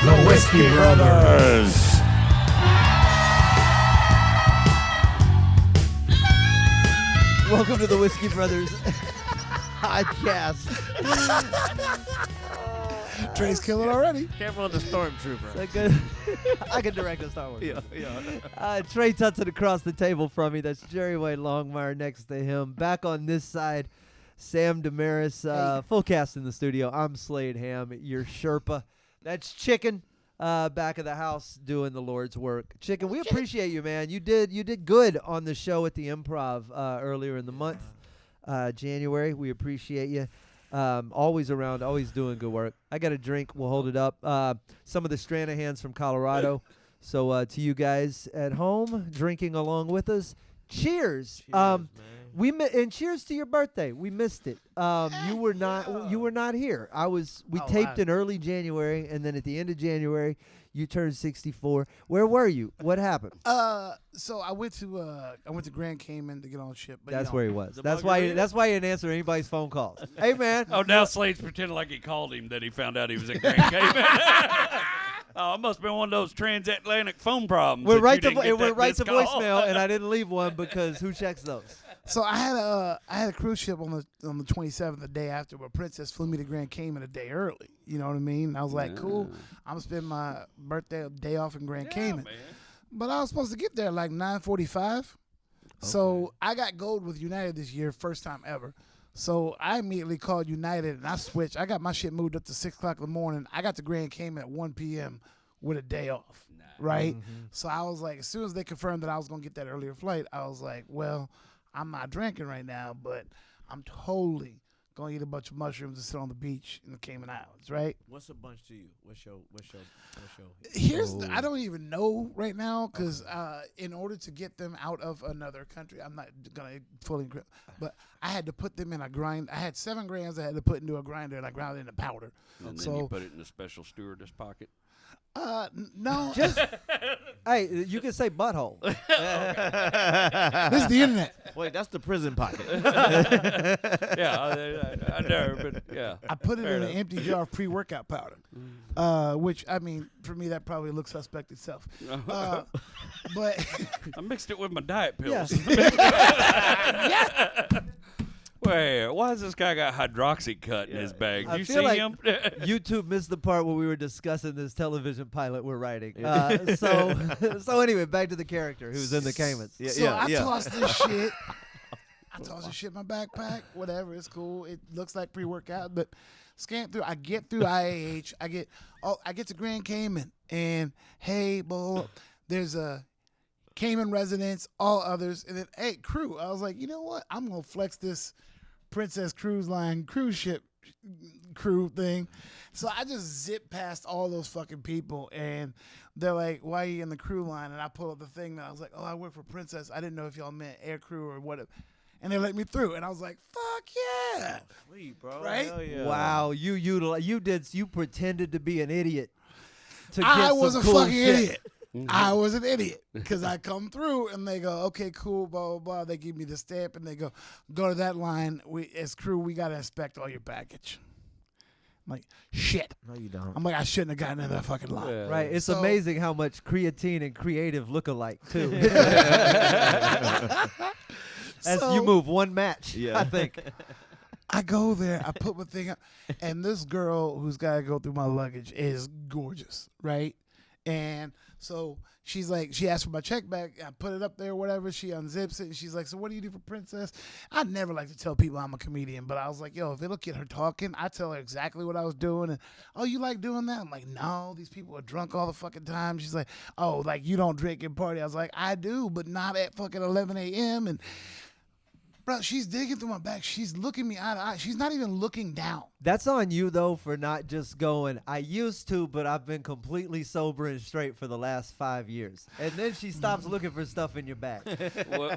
The Whiskey Brothers. Welcome to the Whiskey Brothers podcast. Trey's killing already. Careful of the stormtrooper. That good? I can direct a Star Wars. Trey Tutson across the table from me. That's Jerry White Longmire next to him. Back on this side, Sam Damaris. Full cast in the studio. I'm Slade Ham, your Sherpa. That's Chicken. Back of the house doing the Lord's work. Chicken, we appreciate you, man. You did good on the show at the Improv earlier in the month, January. We appreciate you. Always around, always doing good work. I got a drink. We'll hold it up. Some of the Stranahans from Colorado. So to you guys at home, drinking along with us, cheers. And cheers to your birthday. We missed it. You were not here. We taped in early January, and then at the end of January, you turned 64. Where were you? What happened? So I went to Grand Cayman to get on a ship. But that's where he was. That's why you didn't answer anybody's phone calls. Hey man. Oh, now Slade's pretending like he called him that he found out he was in Grand Cayman. Oh, it must have been one of those transatlantic phone problems. We're right to voicemail, and I didn't leave one because who checks those? So I had a cruise ship on the 27th, the day after, but Princess flew me to Grand Cayman a day early. You know what I mean? I was like, cool. I'm gonna spend my birthday day off in Grand Cayman. Man. But I was supposed to get there like 9:45. Okay. So I got gold with United this year, first time ever. So I immediately called United and I switched. I got my shit moved up to 6 o'clock in the morning. I got to Grand Cayman at 1 p.m. with a day off, right? Mm-hmm. So I was like, as soon as they confirmed that I was going to get that earlier flight, I was like, well, I'm not drinking right now, but I'm totally going to eat a bunch of mushrooms and sit on the beach in the Cayman Islands, right? What's a bunch to you? What's your I don't even know right now because in order to get them out of another country, I'm not going to fully grip, but I had to put them in a grind. I had 7 grams I had to put into a grinder and I ground it into powder. And then you put it in a special stewardess pocket. No. Just hey, you can say butthole. This is the internet. Wait, that's the prison pocket. Yeah, I never, but yeah. I put it in an empty jar of pre-workout powder, which, I mean, for me, that probably looks suspect itself. But I mixed it with my diet pills. Yeah. Wait, why has this guy got hydroxycut in his bag? I You feel see like him? YouTube missed the part where we were discussing this television pilot we're writing. So anyway, back to the character who's in the Caymans. I tossed this shit. I tossed this shit in my backpack. Whatever, it's cool. It looks like pre-workout, but scan through. I get through IAH. I get to Grand Cayman, and hey, there's a Cayman residents, all others, and then hey, crew. I was like, you know what? I'm gonna flex this Princess Cruise Line cruise ship crew thing. So I just zip past all those fucking people, and they're like, why are you in the crew line? And I pull up the thing, and I was like, oh, I work for Princess. I didn't know if y'all meant air crew or whatever. And they let me through, and I was like, fuck yeah. Sweet, bro. Right? Hell yeah. Wow, you pretended to be an idiot. I was a cool fucking shit. idiot. I was an idiot because I come through and they go, okay, cool, blah, blah, blah. They give me the stamp and they go to that line. As crew, we got to inspect all your baggage. I'm like, shit. No, you don't. I'm like, I shouldn't have gotten in that fucking line. Yeah. Right, it's amazing how much creatine and creative look alike, too. As you move one match, I think. I go there, I put my thing up, and this girl who's got to go through my luggage is gorgeous, right? And so she's like, she asked for my check back. I put it up there, whatever. She unzips it, and she's like, so what do you do for Princess? I never like to tell people I'm a comedian, but I was like, yo, if it'll get her talking, I tell her exactly what I was doing. And, oh, you like doing that? I'm like, no, these people are drunk all the fucking time. She's like, oh, like you don't drink and party. I was like, I do, but not at fucking 11 a.m. And bro, she's digging through my back. She's looking me eye to eye. She's not even looking down. That's on you, though, for not just going, I used to, but I've been completely sober and straight for the last 5 years. And then she stops looking for stuff in your bag.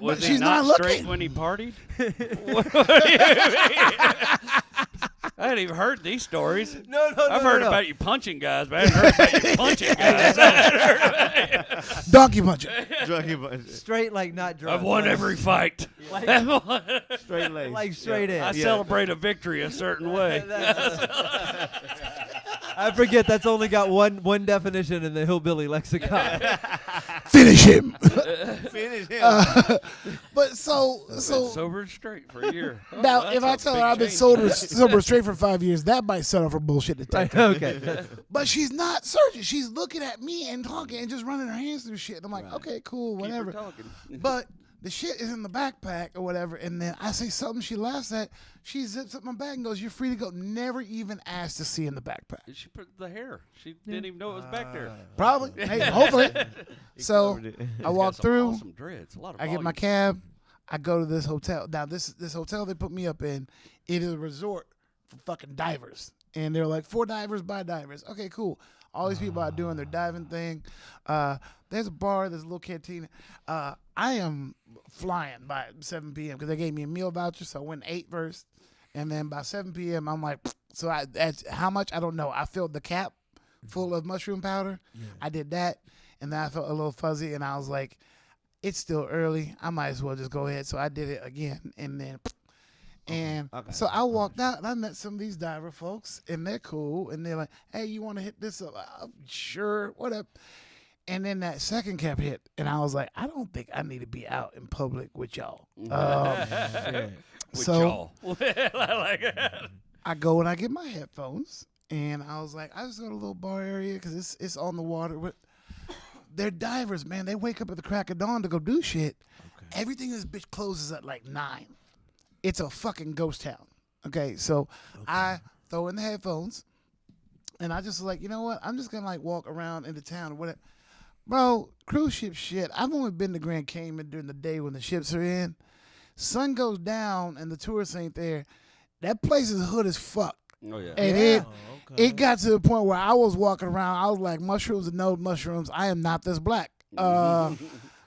Was he she's not not straight looking. when he partied? What do you mean? I hadn't even heard these stories. No. I've heard about you punching guys, but I haven't heard about you punching guys. Donkey puncher. Straight like not drunk. I've won every fight. Straight legs. Like straight in. I celebrate a victory a certain way. I forget that's only got one definition in the hillbilly lexicon. Finish him. Finish him. But so sober and straight for a year. Oh, now, that's if a I tell her big I've been change. sober straight for 5 years, that might set off her bullshit detector. Okay. But she's not searching. She's looking at me and talking and just running her hands through shit. And I'm like, Right. okay, cool, Keep her whatever. talking. But the shit is in the backpack or whatever. And then I say something she laughs at. She zips up my bag and goes, "You're free to go." Never even asked to see in the backpack. She put the hair. She didn't even know it was back there. Probably. Hey, hopefully. So covered it. I walk Got some through. Awesome dreads. A lot of I get my cab. I go to this hotel. Now, this hotel they put me up in, it is a resort for fucking divers. And they're like, for divers, by divers. Okay, cool. All these people out doing their diving thing. There's a bar. There's a little canteen. I am flying by 7 p.m. because they gave me a meal voucher, so I went and ate first. And then by 7 p.m., I'm like, so that's how much? I don't know. I filled the cap full of mushroom powder. Yeah. I did that. And then I felt a little fuzzy, and I was like, it's still early. I might as well just go ahead. So I did it again, and then, so I walked out, and I met some of these diver folks, and they're cool, and they're like, "Hey, you want to hit this up?" Sure, what up? And then that second cap hit, and I was like, I don't think I need to be out in public with y'all. With So y'all. Like, I go and I get my headphones, and I was like, I just go to a little bar area because it's on the water. But they're divers, man. They wake up at the crack of dawn to go do shit. Okay. Everything in this bitch closes at like 9. It's a fucking ghost town. Okay, so I throw in the headphones, and I just like, you know what? I'm just gonna like walk around into town or whatever. Bro, cruise ship shit. I've only been to Grand Cayman during the day when the ships are in. Sun goes down and the tourists ain't there. That place is hood as fuck. oh, yeah. And it got to the point where I was walking around. I was like, mushrooms and no mushrooms. I am not this black.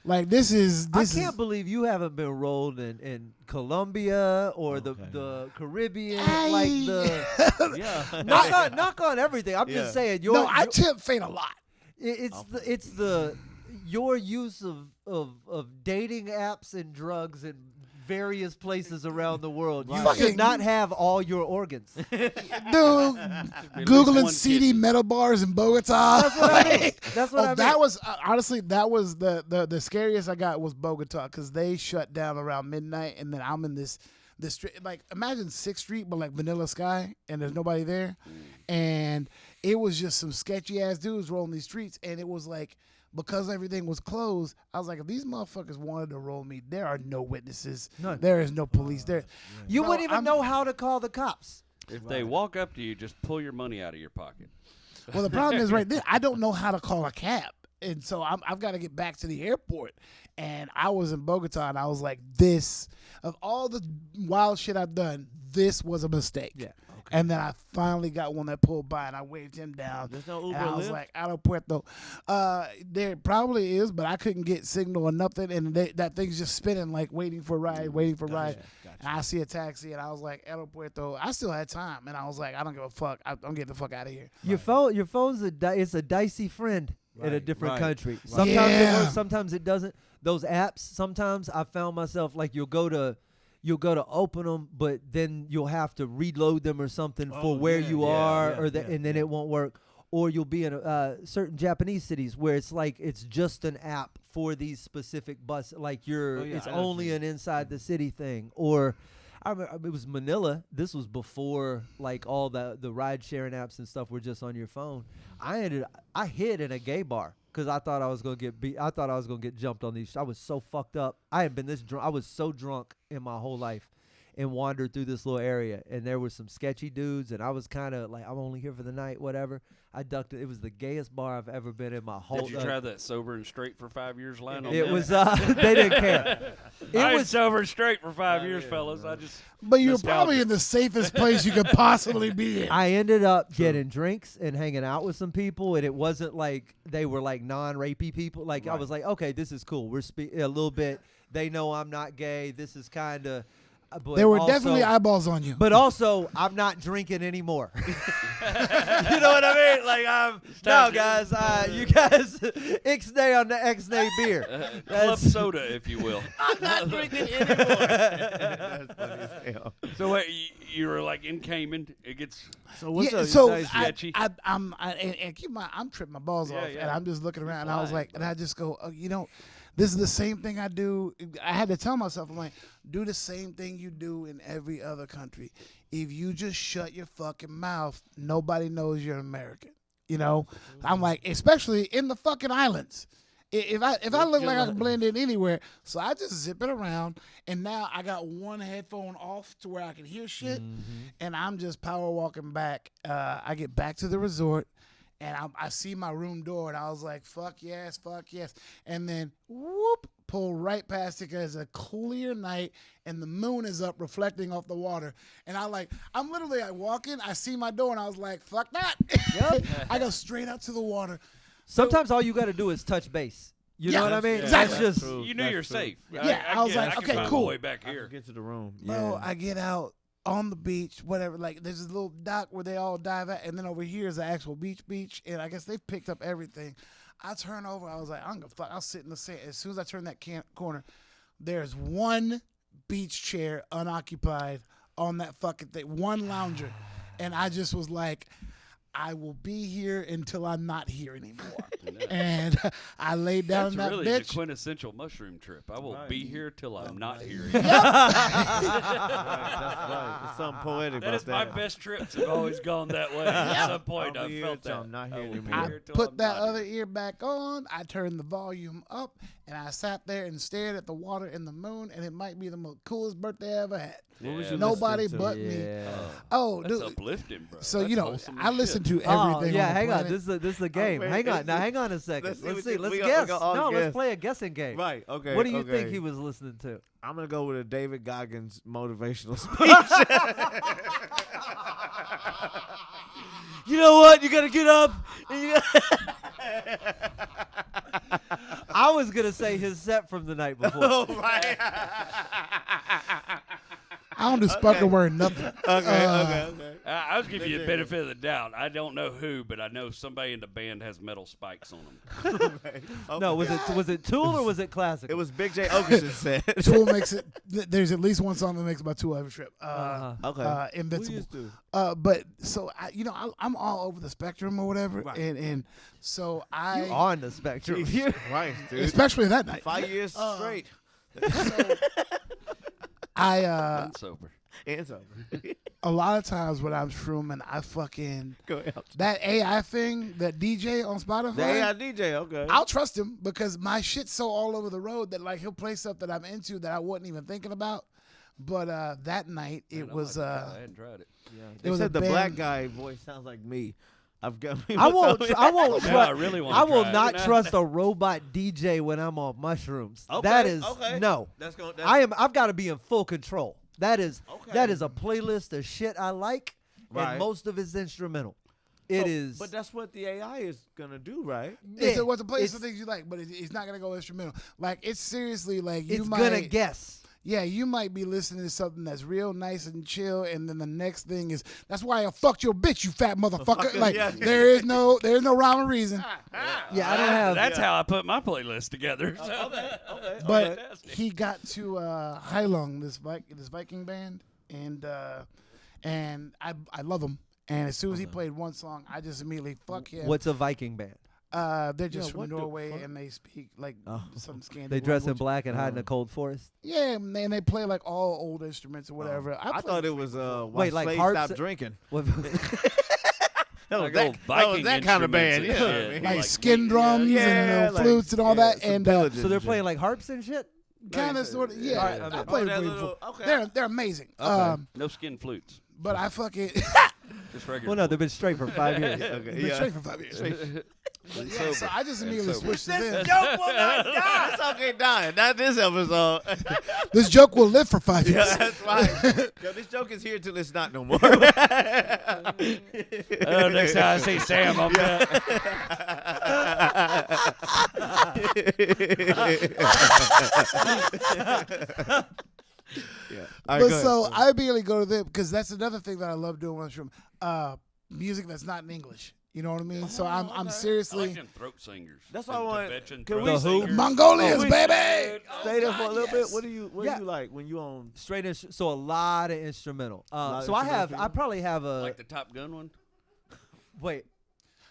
Like this I can't believe you haven't been rolled in Colombia or the Caribbean. Like the knock on everything. I'm just saying. I tip fate a lot. It's your use of dating apps and drugs in various places around the world. You should not have all your organs. Dude, Googling CD metal bars in Bogota. That's what I mean. That's what I mean. That was honestly the scariest I got was Bogota because they shut down around midnight, and then I'm in this street. Like imagine 6th Street, but like Vanilla Sky, and there's nobody there, and it was just some sketchy ass dudes rolling these streets, and it was like. Because everything was closed, I was like, if these motherfuckers wanted to roll me, there are no witnesses. None. There is no police. There, you wouldn't even know how to call the cops. If they walk up to you, just pull your money out of your pocket. Well, the problem is right there. I don't know how to call a cab, and so I've got to get back to the airport. And I was in Bogota, and I was like, this of all the wild shit I've done, this was a mistake. Yeah. And then I finally got one that pulled by, and I waved him down. There's no Uber and I was Lyft? like, Aeropuerto. There probably is, but I couldn't get signal or nothing, and that thing's just spinning, like waiting for a ride, waiting for a ride. And I see a taxi, and I was like, Aeropuerto. I still had time, and I was like, I don't give a fuck. I'm getting the fuck out of here. Your phone's it's a dicey friend in a different country. Right. Sometimes it works, sometimes it doesn't. Those apps, sometimes I found myself like you'll go to open them, but then you'll have to reload them or something for where you are, and then it won't work. Or you'll be in certain Japanese cities where it's like it's just an app for these specific bus, like it's only an inside the city thing. Or I remember it was Manila. This was before like all the ride sharing apps and stuff were just on your phone. I hid in a gay bar. Because I thought I was gonna get beat. I thought I was gonna get jumped on these. I was so fucked up. I had been this drunk. I was so drunk in my whole life, and wandered through this little area. And there were some sketchy dudes, and I was kind of like, I'm only here for the night, whatever. I ducked it. It was the gayest bar I've ever been in my whole. Did you try that sober and straight for 5 years line on it that? was. They didn't care. I was sober and straight for 5 years, fellas. But you're probably in the safest place you could possibly be in. I ended up getting drinks and hanging out with some people, and it wasn't like they were like non-rapey people. Like I was like, okay, this is cool. We're a little bit. They know I'm not gay. This is kind of. but There were also, definitely eyeballs on you. But also, I'm not drinking anymore. You know what I mean? Like, no, guys, you guys, ixnay on the Xnay beer. Club soda, if you will. I'm not drinking anymore. That's funny as hell. So wait, you were like in Cayman. It gets So what's up? So You guys sketchy? and keep my, I'm tripping my balls off, yeah. and I'm just looking around, and I was Fine, like, and I just go, oh, this is the same thing I do. I had to tell myself, I'm like, do the same thing you do in every other country. If you just shut your fucking mouth, nobody knows you're American. I'm like, especially in the fucking islands. If I look like I can blend in anywhere, so I just zip it around, and now I got one headphone off to where I can hear shit, and I'm just power walking back. I get back to the resort, and I see my room door, and I was like, fuck yes. And then, whoop, pull right past it because it's a clear night, and the moon is up reflecting off the water. And I'm literally walking, I see my door, and I was like, fuck that. Yep. I go straight out to the water. Sometimes all you got to do is touch base. You know what I mean? yeah, exactly. That's just True. you knew That's you're true. safe. Yeah, I was like, can okay, find my cool. way back I here. can get to the room. Bro, I get out on the beach, whatever. Like, there's this little dock where they all dive at, and then over here is the actual beach, and I guess they've picked up everything. I turn over, I was like, I'm gonna fuck. I'll sit in the sand. As soon as I turn that corner, there's one beach chair unoccupied on that fucking thing, one lounger, and I just was like, I will be here until I'm not here anymore. And I laid down That's in that really bitch. the quintessential mushroom trip. I will be here till I'm not here. Right, that's right. There's something poetic That about is my that. best trips. Have always gone that way. At some point, I'll I've be here felt till that. I'm not here I will be anymore. here till Put I'm that not other here. ear back on. I turned the volume up, and I sat there and stared at the water and the moon, and it might be the most coolest birthday I ever had. What was Yeah, you Nobody listening to? but me. yeah. Oh, That's dude. uplifting, bro. So That's you know, wholesome I as listen shit. to everything. yeah, on the hang on. planet. This is a game. man, Hang on. it's- Now, hang on a second. let's see Let's what see. the- Let's we guess. got all No, guess. let's play a guessing game. Right, okay. What do you think okay. he was listening to? I'm going to go with a David Goggins motivational speech. You know what? You gotta get up. And you I was gonna say his set from the night before. Oh, right. I don't do spoken word nothing. Okay. I was giving you the benefit of the doubt. I don't know who, but I know somebody in the band has metal spikes on them. No, was it Tool or was it classical? It was Big J Okerson said. Tool makes it. There's at least one song that makes about 2 every trip. Okay. Invincible. Who used But so I'm all over the spectrum or whatever, Right. and so I You on the spectrum. to? Right, dude. especially that night. 5 years straight. So I I'm sober. And so. a lot of times when I'm shrooming, I fucking Go ahead. that AI thing, that DJ on Spotify. The AI DJ, okay. I'll trust him because my shit's so all over the road that like he'll play stuff that I'm into that I wasn't even thinking about. But that night it was I hadn't tried it. They was a said the band- black guy voice sounds like me. I've got. I won't. I won't. Now I trust. really want I to will try it. not Now- trust a robot DJ when I'm on mushrooms. Okay, That is okay. no. That's going. I've got to be in full control. That is Okay. a playlist of shit I like, Right. and most of it's instrumental. It is. But that's what the AI is gonna do, right? It's Yeah, what's a place for it's- things you like, but it's not gonna go instrumental. Like it's seriously like you it's might gonna guess. Yeah, you might be listening to something that's real nice and chill, and then the next thing is that's why I fucked your bitch, you fat motherfucker. Like yeah. there's no rhyme or reason. Yeah, I don't have. That's how I put my playlist together. So Okay. But Fantastic. he got to Heilung, this Viking band, and I love him. And as soon as he played one song, I just immediately fuck him. What's a Viking band? They're just from what the Norway, fuck? and they speak like some Scandinavian. They dress in language. black and hide in a cold forest. Yeah, and they play like all old instruments or whatever. I played thought it with was Freak why Wait, like slaves harps- stopped drinking. What- That Like was old that Viking that kind of band. instruments Yeah, and I shit. mean, like like skin me, drums yeah, and like- flutes and all yeah, that, some and pillages so they're and playing shit. like harps and shit. kind of sort of yeah. Alright, I'm I in. played Oh, with that Freak little- before. okay. They're amazing. No skin flutes. But I fucking Just regular. Well, no, they've been straight for 5 years. Okay, been yeah. straight for 5 years. But yeah, so I just immediately sober. switched to this. Joke will not die. This okay dying. Not this episode. This joke will live for 5 years. Yeah, that's right. Yo, this joke is here till it's not no more. Next time I see Sam, I'm Yeah. But so I immediately go to them because that's another thing that I love doing mushroom. Music that's not in English. You know what I mean? So I'm I seriously like them throat singers. That's what I want. Tibetan Can throat we- singers. Mongolians, we- baby. Stay there for a God, little yes. bit. What do you Yeah. like when you on? Straight so a lot of instrumental. Lot of So I instrumental? probably have a Like the Top Gun one. wait.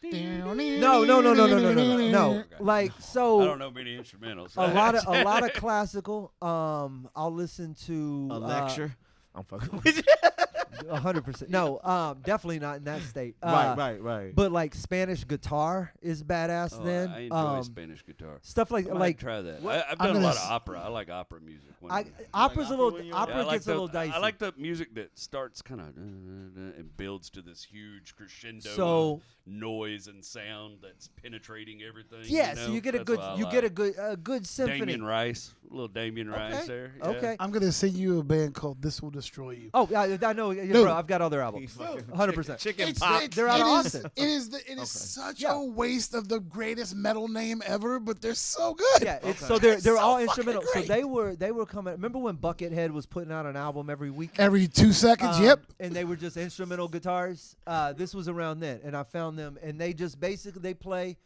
No, No. Like I so don't know many instrumentals. a lot of classical. I'll listen to A lecture. I'm fucking with you. 100%. No, definitely not in that state. Right. But like Spanish guitar is badass. Oh, then I enjoy Spanish guitar. stuff like I might like try that. What- I've I'm done a gonna lot of s- opera. I like opera music. opera's a opera when little you're- opera Yeah, I like gets a little dicey. I like the music that starts kind of and builds to this huge crescendo So- of noise and sound that's penetrating everything. yeah, you so know? you get a That's good what I you like. get a good symphony. Damien Rice, a little Damien Rice there. Yeah. Okay. I'm gonna send you a band called "This Will Destroy You." Oh, I know, yeah, Dude. bro. I've got all their albums. 100%. Chicken It's- pop. it's- They're out of it is- Austin. It is such Yeah. a waste of the greatest metal name ever, but they're so good. Yeah, it's, Okay. so they're So all fucking instrumental. So great. they were coming. Remember when Buckethead was putting out an album every week? Every 2 seconds, yep. And they were just instrumental guitars. This was around then, and I found them, and they just basically they play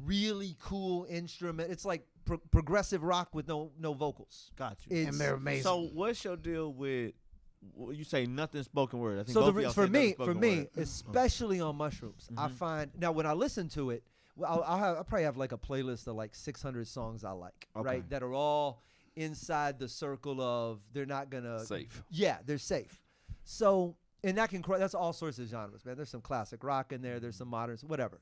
really cool instrument. It's like progressive rock with no vocals. Got you. It's, And they're amazing. So what's your deal with? You say nothing spoken word. I think so both the, of re- y'all for say me, nothing for spoken me, word. especially on mushrooms, I Mhm. find now when I listen to it, well, I'll probably have like a playlist of like 600 songs I like, Okay. right? That are all inside the circle of they're not gonna Safe. Yeah, they're safe. So and that's all sorts of genres, man. There's some classic rock in there. There's some moderns, whatever.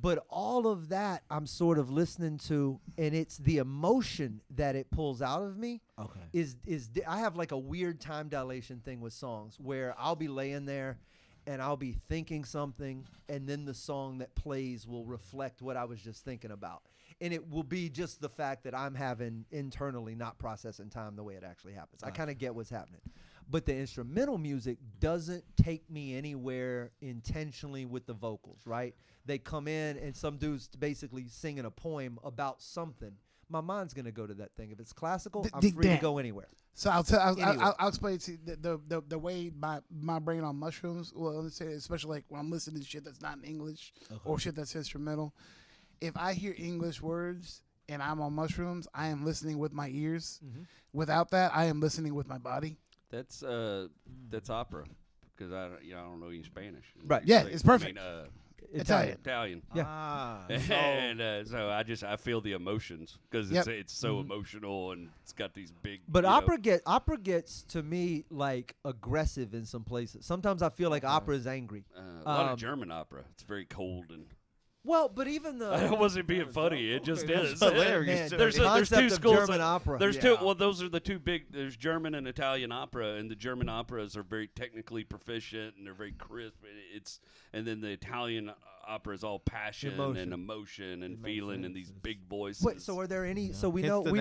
But all of that I'm sort of listening to, and it's the emotion that it pulls out of me. Okay. I have like a weird time dilation thing with songs where I'll be laying there and I'll be thinking something, and then the song that plays will reflect what I was just thinking about. And it will be just the fact that I'm having internally not processing time the way it actually happens. I kind of get what's happening. But the instrumental music doesn't take me anywhere intentionally with the vocals, right? They come in and some dude's basically singing a poem about something. My mind's gonna go to that thing. If it's classical, I'm free to go anywhere. So I'll Anyway. I'll explain to you the way my brain on mushrooms. Well, let's say especially like when I'm listening to shit that's not in English or shit that's instrumental. If I hear English words and I'm on mushrooms, I am listening with my ears. Mm-hmm. Without that, I am listening with my body. That's opera because I don't know any Spanish. Right. Yeah, it's perfect. I mean, Italian. Italian. Yeah. Ah, And so I feel the emotions because Yep. it's so emotional and it's got these big. But you know, opera gets to me like aggressive in some places. Sometimes I feel like opera is angry. a lot of German opera. It's very cold and. Well, but even the I wasn't being funny. It just is. hilarious. Man, There's the there's two concept of schools. German opera. There's Yeah. two. Well, those are the two big. There's German and Italian opera, and the German operas are very technically proficient and they're very crisp. And then the Italian opera is all passion and emotion and feeling and these big voices. Wait, so are there any? So we Hence know the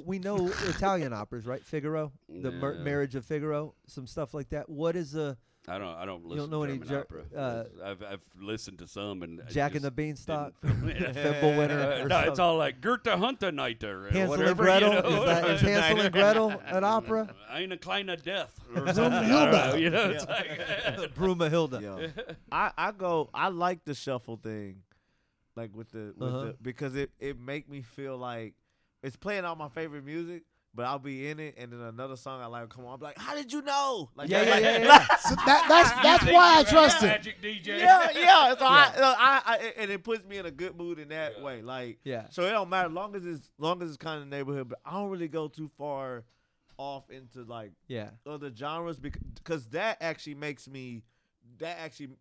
we names. know Italian operas, right? Figaro, the Yeah. Marriage of Figaro, some stuff like that. What is a I don't listen don't know to any German Ger- opera. I've listened to some and I Jack and just the Beanstalk, didn't- Thimble Winner? or no, it's something? all like Goethe Hunterneiter and Hansel whatever. and Gretel. You know? Is Hansel and Gretel an opera? Eine kleine death or something. I don't know, you know, it's like Brumahilda. Yo. I like the shuffle thing, like with the because it make me feel like it's playing all my favorite music, but I'll be in it and then another song I like come on, I'm like, how did you know? Like Yeah. So that's why I trust it. Magic DJ. yeah. So I and it puts me in a good mood in that way. Like Yeah. So it don't matter long as it's kind of neighborhood, but I don't really go too far off into like Yeah. other genres because that actually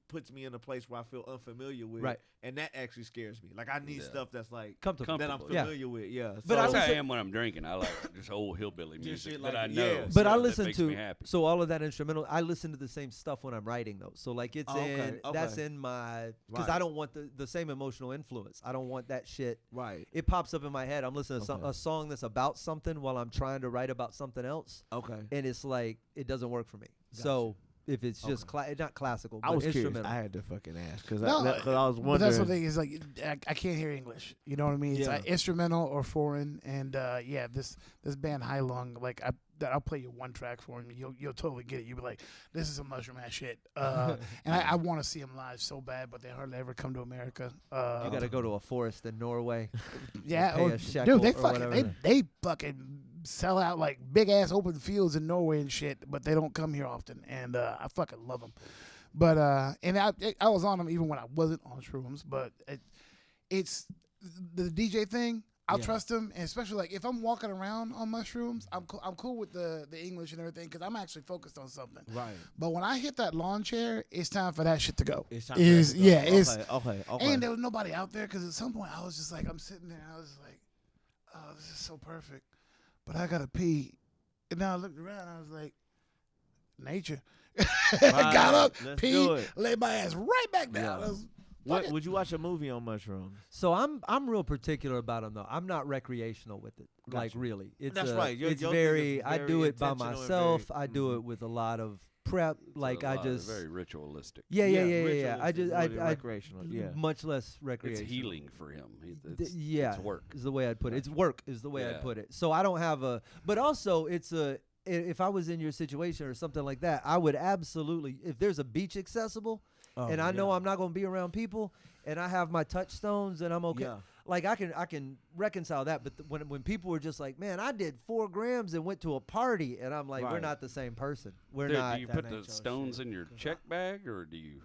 puts me in a place where I feel unfamiliar with, Right. and that actually scares me. Like I need stuff that's like Comfortable. that I'm Yeah. familiar with. Yeah, But That's I how I listen- am when I'm drinking. I like just old hillbilly music shit that like I that. know. Yeah. But I that listen makes to me happy. so all of that instrumental. I listen to the same stuff when I'm writing those. So like it's Okay, that's okay. in my because Right. I don't want the same emotional influence. I don't want that shit. right. It pops up in my head. I'm listening to Okay. a song that's about something while I'm trying to write about something else, Okay. and it's like it doesn't work for me. So if it's just not classical, but I was curious. instrumental. I had to fucking ask because No, I was wondering. But that's the thing is like I can't hear English. You know what I mean? It's Yeah. like instrumental or foreign. And this band High Lung, like that I'll play you one track for him. You'll totally get it. You'll be like, this is some mushroom ass shit. And I want to see him live so bad, but they hardly ever come to America. You got to go to a forest in Norway. Yeah, pay a shekel dude, or they fucking sell out like big ass open fields in Norway and shit, but they don't come here often, and I fucking love them. But and I was on them even when I wasn't on shrooms, but it's the DJ thing. I'll trust him, and especially like if I'm walking around on mushrooms, I'm cool with the English and everything because I'm actually focused on something. Right. But when I hit that lawn chair, it's time for that shit to go. It's time for that to go. It's okay. And there was nobody out there because at some point I was just like, I'm sitting there, I was just like, oh, this is so perfect, but I gotta pee, and now I looked around, I was like, nature. I got up, peed, laid my ass right back down. What would you watch a movie on mushrooms? So I'm real particular about them though. I'm not recreational with it. Gotcha. Like really, it's That's right. It's your very. I do it by intentional and myself. very- I do it with a lot of prep. Like I just very ritualistic. Yeah. ritualistic, I just really I recreational. Yeah. much less It's recreational. healing for him. It's work. Is the way I'd put it. It's work is the way I'd Yeah. put it. So I don't have a. But also it's a. If I was in your situation or something like that, I would absolutely. If there's a beach accessible, and I know I'm not going to be around people, and I have my touchstones, and I'm okay. Yeah. Like I can reconcile that, but when people were just like, "Man, I did 4 grams and went to a party," and I'm like, "We're Right. not the same person. We're Dude, not." do you put the ain't your stones shit. in your check bag, or do you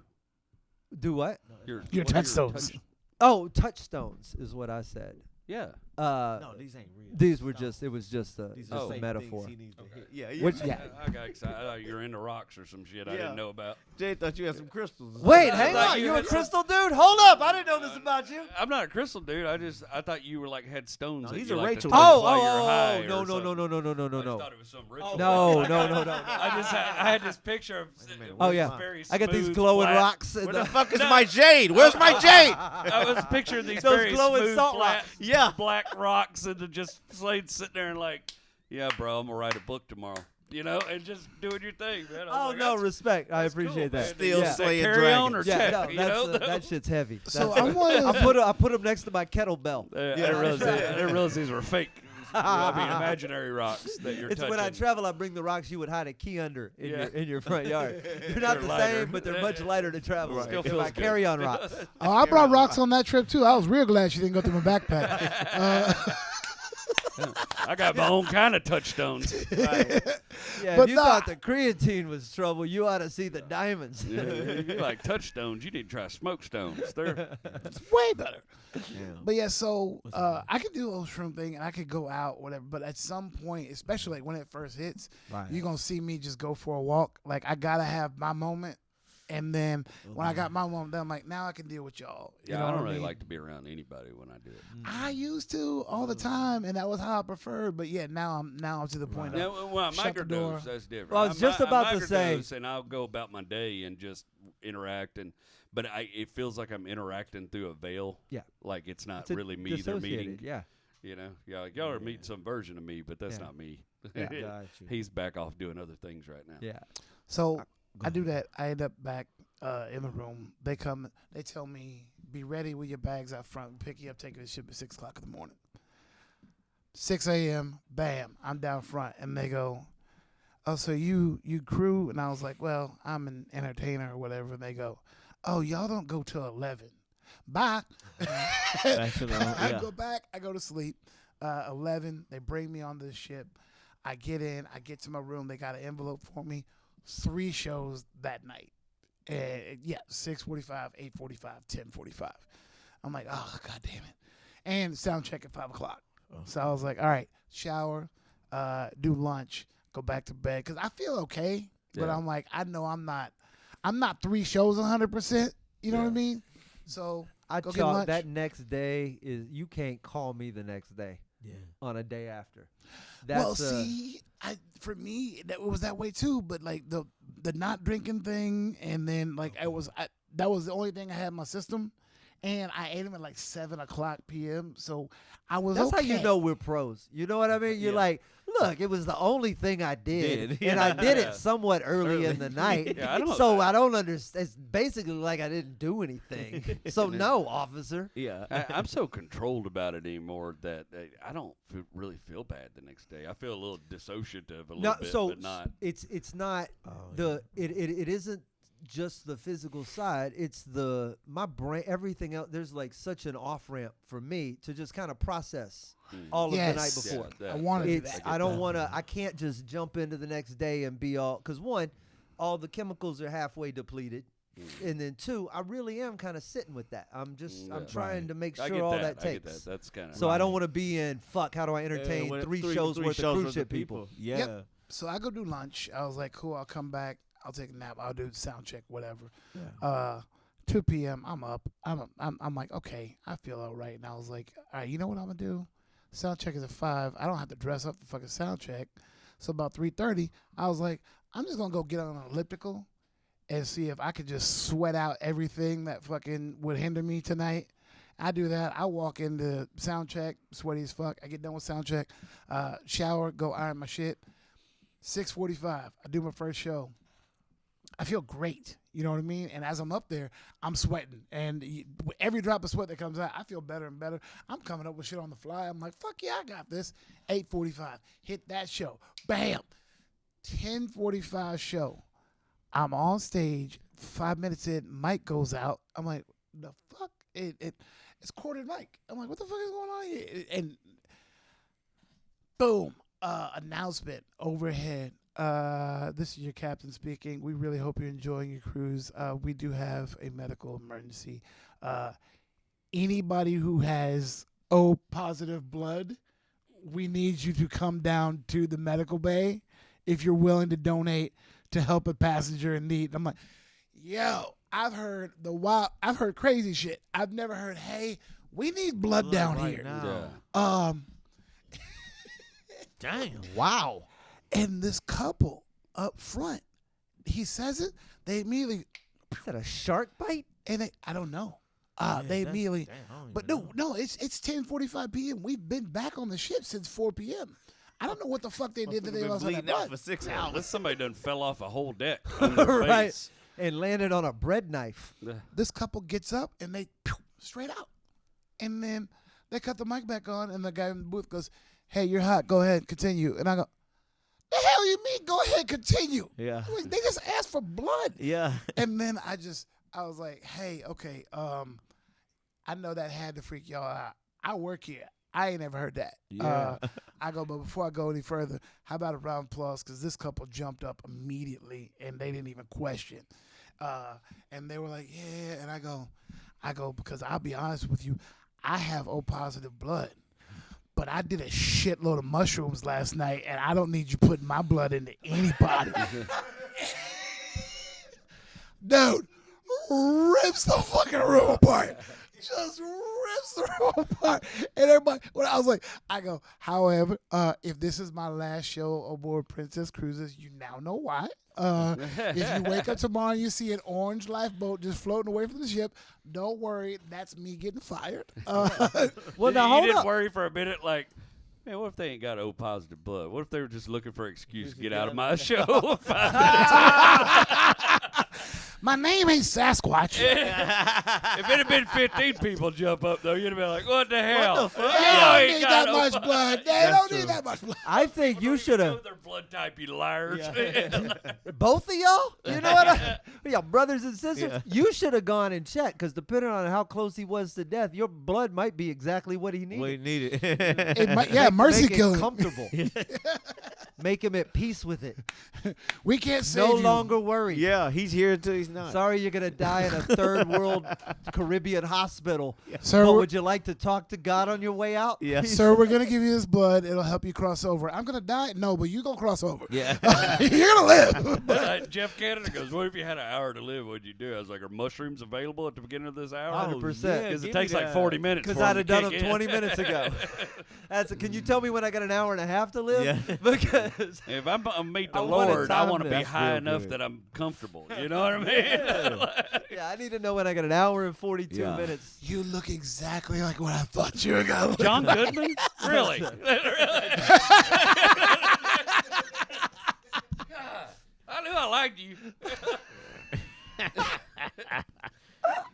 Do what? Your what are touchstones. Oh, touchstones is what I said. Yeah. No, these ain't real. These were just. It was just a, These just are a same metaphor. things he needs to hit. Yeah. Which- I got excited. I thought you were into rocks or some shit I Yeah. didn't know about. Jay thought you had some crystals. Wait, I hang thought on. you You a had some- crystal dude? Hold up. I didn't know this about you. I'm not a crystal dude. I thought you were like had stones. No, that he's you a like to Rachel touch dude. while you're high or no, something. I just no. thought it was some ritual. No. I had this picture of. minute, Oh it was yeah, very I got these smooth, glowing flat- rocks. Where And the fuck is my jade? Where's my jade? I was picturing these Those very glowing smooth, salt flat, rocks. Yeah. black rocks, and then just Slade's sitting there and like, yeah, bro, I'm gonna write a book tomorrow. You know, and just doing your thing, man. I was Oh like, no, that's- respect. I that's appreciate cool, that. man. Still yeah. slaying Carry on or Yeah, check, no, you that's, know? that shit's heavy. So That's- I'm one of I put them next to my kettlebell. I didn't realize these were fake. I mean, imaginary rocks that you're It's touching. when I travel, I bring the rocks you would hide a key under in your front yard. They're not They're the lighter. same, but they're much lighter to travel. Right. Still They're feels my good. carry-on rocks. Oh, I brought rocks on that trip too. I was real glad she didn't go through my backpack. I got my own kind of touchstones. Yeah, But if you thought the creatine was trouble, you ought to see the diamonds. Yeah, if you like touchstones, you need to try smoke stones. They're It's way better. Damn. But yeah, so I could do a little shroom thing and I could go out, whatever. But at some point, especially like when it first hits, Right. you're gonna see me just go for a walk. Like I gotta have my moment, and then when I got my moment done, I'm like, now I can deal with y'all. You yeah. know I don't what really mean? like to be around anybody when I do it. I used to all the time, and that was how I preferred. But yeah, now I'm to the point of Now, when I shut the door. microdose, that's different. Well, I was just about to say- microdose and I'll go about my day and just interact, but it feels like I'm interacting through a veil. Yeah. like it's not It's a really me they're meeting. dissociated, Yeah. You know, like y'all are meeting some version of me, but that's Yeah. not me. Yeah. Got you. He's back off doing other things right now. Yeah. So I do that. I end up back in the room. They come. They tell me, "Be ready with your bags out front. We'll pick you up, take you to ship at 6 o'clock in the morning." 6 a.m. Bam! I'm down front, and they go, "Oh, so you crew?" And I was like, "Well, I'm an entertainer or whatever." And they go, "Oh, y'all don't go till 11. Bye." Actually, I yeah. go back. I go to sleep. 11. They bring me on this ship. I get in. I get to my room. They got an envelope for me. 3 shows that night. Yeah, 6:45, 8:45, 10:45. I'm like, oh, God damn it. And sound check at 5 o'clock. So I was like, all right, shower, do lunch, go back to bed. Because I feel okay. But Yeah. I'm like, I know I'm not 3 shows 100%. You know what I mean? So I go get chalk lunch. that next day is you can't call me the next day Yeah. on a day after. Well, That's see, for me that was that way too. But like the not drinking thing, and then like that was the only thing I had in my system, and I ate them at like 7:00 p.m. So I was That's okay. how you know we're pros. You know what I mean? You're like, look, it was the only thing I did. Yeah. And I did it somewhat early in the night. Yeah, I don't understand. It's basically like I didn't do anything. So no, officer. Yeah. I'm so controlled about it anymore that I don't really feel bad the next day. I feel a little dissociative a little bit, but not. It's not it isn't just the physical side. It's my brain, everything else. There's like such an off ramp for me to just kind of process all of the night before. I want to do that. I don't want to. I can't just jump into the next day and be all, because one, all the chemicals are halfway depleted, and then two, I really am kind of sitting with that. I'm trying to make sure all that takes. I get that. That's kind of. So I don't want to be in. Fuck. How do I entertain three shows worth of cruise ship people? Yeah. Yep. So I go do lunch. I was like, cool. I'll come back. I'll take a nap. I'll do sound check, whatever. Yeah. 2 p.m. I'm up. I'm like, okay, I feel all right. And I was like, all right, you know what I'm gonna do? Sound check is at 5. I don't have to dress up for fucking sound check. So about 3:30, I was like, I'm just gonna go get on an elliptical and see if I could just sweat out everything that fucking would hinder me tonight. I do that. I walk into sound check, sweaty as fuck. I get done with sound check, shower, go iron my shit. 6:45, I do my first show. I feel great, you know what I mean? And as I'm up there, I'm sweating. And every drop of sweat that comes out, I feel better and better. I'm coming up with shit on the fly. I'm like, fuck yeah, I got this. 8:45, hit that show. Bam. 10:45 show. I'm on stage. 5 minutes in, mic goes out. I'm like, the fuck? It's corded mic. I'm like, what the fuck is going on here? And boom, announcement overhead. This is your captain speaking. We really hope you're enjoying your cruise. We do have a medical emergency. Anybody who has O positive blood, we need you to come down to the medical bay if you're willing to donate to help a passenger in need. I'm like, yo, I've heard crazy shit. I've never heard, hey, we need blood down right here. now. Damn. Wow. And this couple up front, he says it, they immediately, Is that a shark bite? and I don't know. They immediately, but no, it's 10:45 p.m. We've been back on the ship since 4 p.m. I don't know what the fuck they did that they lost on that bleeding out blood. for 6 Unless hours. somebody done fell off a whole deck on their Right. face. And landed on a bread knife. This couple gets up and they straight out, and then they cut the mic back on, and the guy in the booth goes, "Hey, you're hot. Go ahead, continue." And I go, "The hell you mean? Go ahead, continue." Yeah. I'm like, they just asked for blood. Yeah. And then I was like, hey, okay, I know that had to freak y'all out. I work here. I ain't never heard that. Yeah. I go, but before I go any further, how about a round of applause? Because this couple jumped up immediately, and they didn't even question. And they were like, yeah. And I go, because I'll be honest with you, I have O positive blood. But I did a shitload of mushrooms last night, and I don't need you putting my blood into anybody. Dude, rips the fucking room apart. Just rips the room apart. And everybody, when I was like, however, if this is my last show aboard Princess Cruises, you now know why. If you wake up tomorrow and you see an orange lifeboat just floating away from the ship, don't worry, that's me getting fired. Well, now you hold didn't up. worry for a minute, like, man, what if they ain't got O positive blood? What if they were just looking for an excuse to get out of my show? My name ain't Sasquatch. If it had been 15 people jump up, though, you'd have been like, what the hell? the fuck? They don't need that much blood. They don't need that much blood. I think you should have. Their blood type, you liars. Both of y'all? You know what? Y'all brothers and sisters? Yeah. You should have gone and checked, because depending on how close he was to death, your blood might be exactly what he needed. We need it. It might, yeah, mercy Make it killing. comfortable. Make him at peace with it. We can't save No you. longer worry. Yeah, he's here until he's not. Sorry you're going to die in a third world Caribbean hospital. Sir, But we're- would you like to talk to God on your way out? Yeah. Sir, we're going to give you this blood. It'll help you cross over. I'm going to die? No, but you going to cross over. Yeah. You're going to live. Jeff Canada goes, what if you had an hour to live? What'd you do? I was like, are mushrooms available at the beginning of this hour? 100%. Because give it me takes like that. 40 minutes. Because I'd have done them 20 minutes ago. Can you tell me when I got an hour and a half to live? Yeah. Because If I'm meet the I wanna Lord, I time want to be this. high real enough good. that I'm comfortable. You know what I mean? Yeah, I need to know when I got an hour and 42 Yeah. minutes. You look exactly like what I thought you were gonna look. John Goodman? Really? God, I knew I liked you.